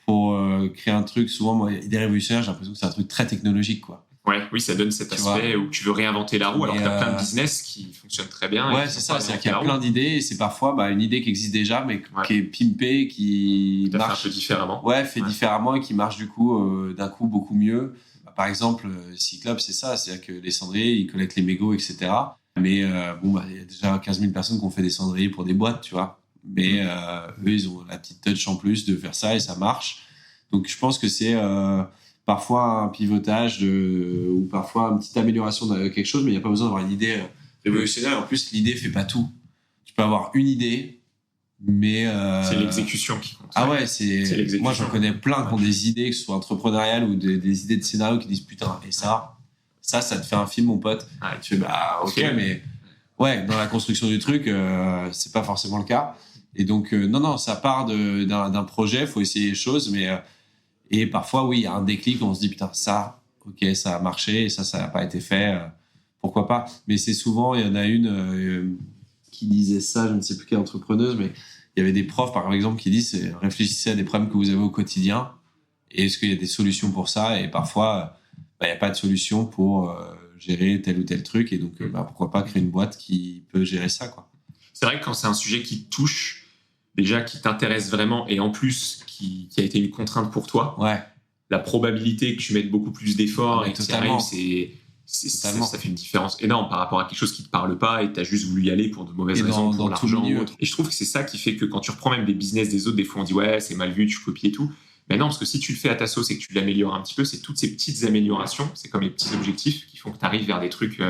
pour créer un truc. Souvent, moi, idée révolutionnaire, j'ai l'impression que c'est un truc très technologique, quoi. Ouais, oui, ça donne cet aspect où tu veux réinventer la roue alors que tu as plein de business qui fonctionnent très bien. Ouais, c'est ça. C'est qu'il y a plein d'idées et c'est parfois une idée qui existe déjà, mais qui est pimpée, qui marche un peu différemment. Ouais, différemment et qui marche du coup, d'un coup beaucoup mieux. Par exemple, Cyclope, c'est ça. C'est-à-dire que les cendriers, ils collectent les mégots, etc. Mais il y a déjà 15 000 personnes qui ont fait des cendriers pour des boîtes, tu vois. Mais eux, ils ont la petite touch en plus de faire ça et ça marche. Donc, je pense que c'est parfois un pivotage ou parfois une petite amélioration de quelque chose, mais il n'y a pas besoin d'avoir une idée révolutionnaire. En plus, l'idée ne fait pas tout. Tu peux avoir une idée, mais... c'est l'exécution qui compte. Ah ouais, moi, j'en connais plein qui ont des idées, que ce soit entrepreneuriales ou des idées de scénario qui disent « Putain, et ça te fait un film, mon pote. » Tu fais « Ok, mais ouais, dans la construction du truc, c'est pas forcément le cas. » Et donc, non, ça part d'un projet, il faut essayer les choses, mais... Et parfois, oui, il y a un déclic, on se dit, putain, ça a marché, et ça n'a pas été fait, pourquoi pas. Mais c'est souvent, il y en a une qui disait ça, je ne sais plus quelle entrepreneuse, mais il y avait des profs, par exemple, qui disent, réfléchissez à des problèmes que vous avez au quotidien, et est-ce qu'il y a des solutions pour ça? Et parfois, il n'y a pas de solution pour gérer tel ou tel truc, et donc, pourquoi pas créer une boîte qui peut gérer ça, quoi. C'est vrai que quand c'est un sujet qui te touche, déjà qui t'intéresse vraiment, et en plus qui a été une contrainte pour toi, la probabilité que tu mettes beaucoup plus d'efforts et que ça arrive, ça fait une différence énorme par rapport à quelque chose qui te parle pas et tu as juste voulu y aller pour de mauvaises raisons, pour l'argent ou autre. Et je trouve que c'est ça qui fait que quand tu reprends même des business des autres, des fois on dit ouais, c'est mal vu, tu copies et tout. Mais non, parce que si tu le fais à ta sauce et que tu l'améliores un petit peu, c'est toutes ces petites améliorations, c'est comme les petits objectifs qui font que tu arrives vers des trucs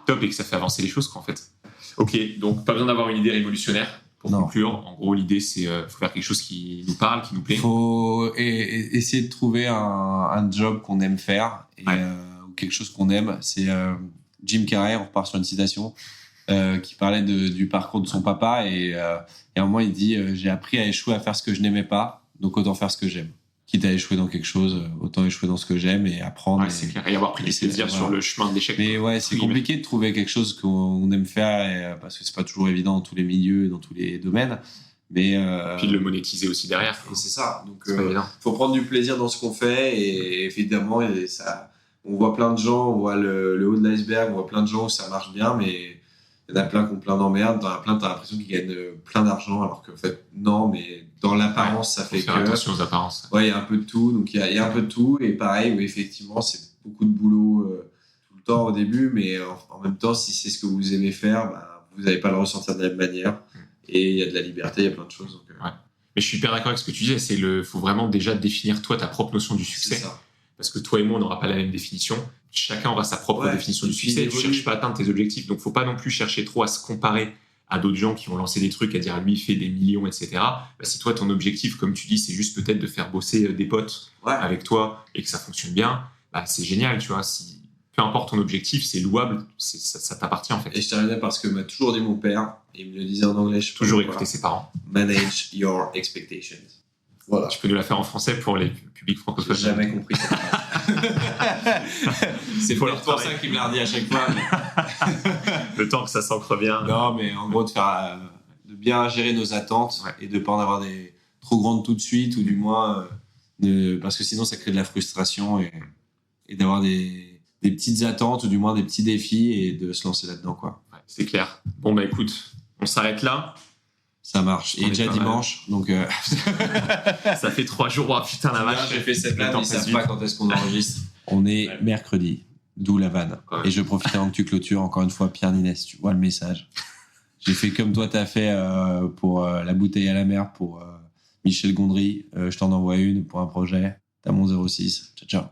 top et que ça fait avancer les choses, quoi, en fait. Ok, donc pas besoin d'avoir une idée révolutionnaire. Pour conclure, en gros, l'idée, c'est faut faire quelque chose qui nous parle, qui nous plaît. Il faut essayer de trouver un job qu'on aime faire ou quelque chose qu'on aime. C'est Jim Carrey, on repart sur une citation, qui parlait du parcours de son papa. Et à un moment, il dit « J'ai appris à échouer à faire ce que je n'aimais pas, donc autant faire ce que j'aime. » Quitte à échouer dans quelque chose, autant échouer dans ce que j'aime et apprendre. C'est clair. Et avoir pris des plaisirs sur le chemin de l'échec. Mais ouais, c'est compliqué de trouver quelque chose qu'on aime faire parce que c'est pas toujours évident dans tous les milieux et dans tous les domaines. Mais puis de le monétiser aussi derrière. Et c'est ça. Donc, faut prendre du plaisir dans ce qu'on fait et évidemment, on voit plein de gens, on voit le haut de l'iceberg, on voit plein de gens où ça marche bien, mais il y en a plein qui ont plein d'emmerdes. Dans plein, t'as l'impression qu'ils gagnent plein d'argent, alors qu'en fait, non, mais dans l'apparence, ça fait faire attention aux apparences. Ouais, il y a un peu de tout. Donc, il y a un peu de tout. Et pareil, oui, effectivement, c'est beaucoup de boulot tout le temps au début, mais en même temps, si c'est ce que vous aimez faire, vous n'allez pas le ressentir de la même manière. Et il y a de la liberté, il y a plein de choses. Donc, Mais je suis hyper d'accord avec ce que tu disais. Faut vraiment déjà définir, toi, ta propre notion du succès. C'est ça. Parce que toi et moi, on n'aura pas la même définition. chacun aura sa propre définition du succès. Tu cherches pas à atteindre tes objectifs. Donc, faut pas non plus chercher trop à se comparer à d'autres gens qui vont lancer des trucs, à dire lui, il fait des millions, etc. Bah, si toi, ton objectif, comme tu dis, c'est juste peut-être de faire bosser des potes avec toi et que ça fonctionne bien, bah, c'est génial, tu vois. Peu importe ton objectif, c'est louable, ça t'appartient en fait. Et je terminais parce que m'a toujours dit mon père, et il me le disait en anglais. Toujours écouter ses parents. Manage your expectations. Voilà. Tu peux nous la faire en français pour les publics francophones. J'ai jamais compris cette phrase. C'est pour ça qu'il me l'a redit à chaque fois. Le temps que ça s'ancre bien. Non, mais en gros, de bien gérer nos attentes et de ne pas en avoir des trop grandes tout de suite, ou du moins, parce que sinon, ça crée de la frustration et d'avoir des petites attentes, ou du moins des petits défis, et de se lancer là-dedans, quoi. Ouais, c'est clair. Bon, bah écoute, on s'arrête là. Ça marche. Et déjà dimanche, donc... Ça fait 3 jours. Oh, putain, la vache. J'ai fait cette là, ils savent pas quand est-ce qu'on enregistre. On est mercredi, d'où la vanne. Et je profite avant que tu clôtures, encore une fois, Pierre Ninès, tu vois le message. J'ai fait comme toi t'as fait pour la bouteille à la mer, pour Michel Gondry. Je t'en envoie une pour un projet. T'as mon 06. Ciao, ciao.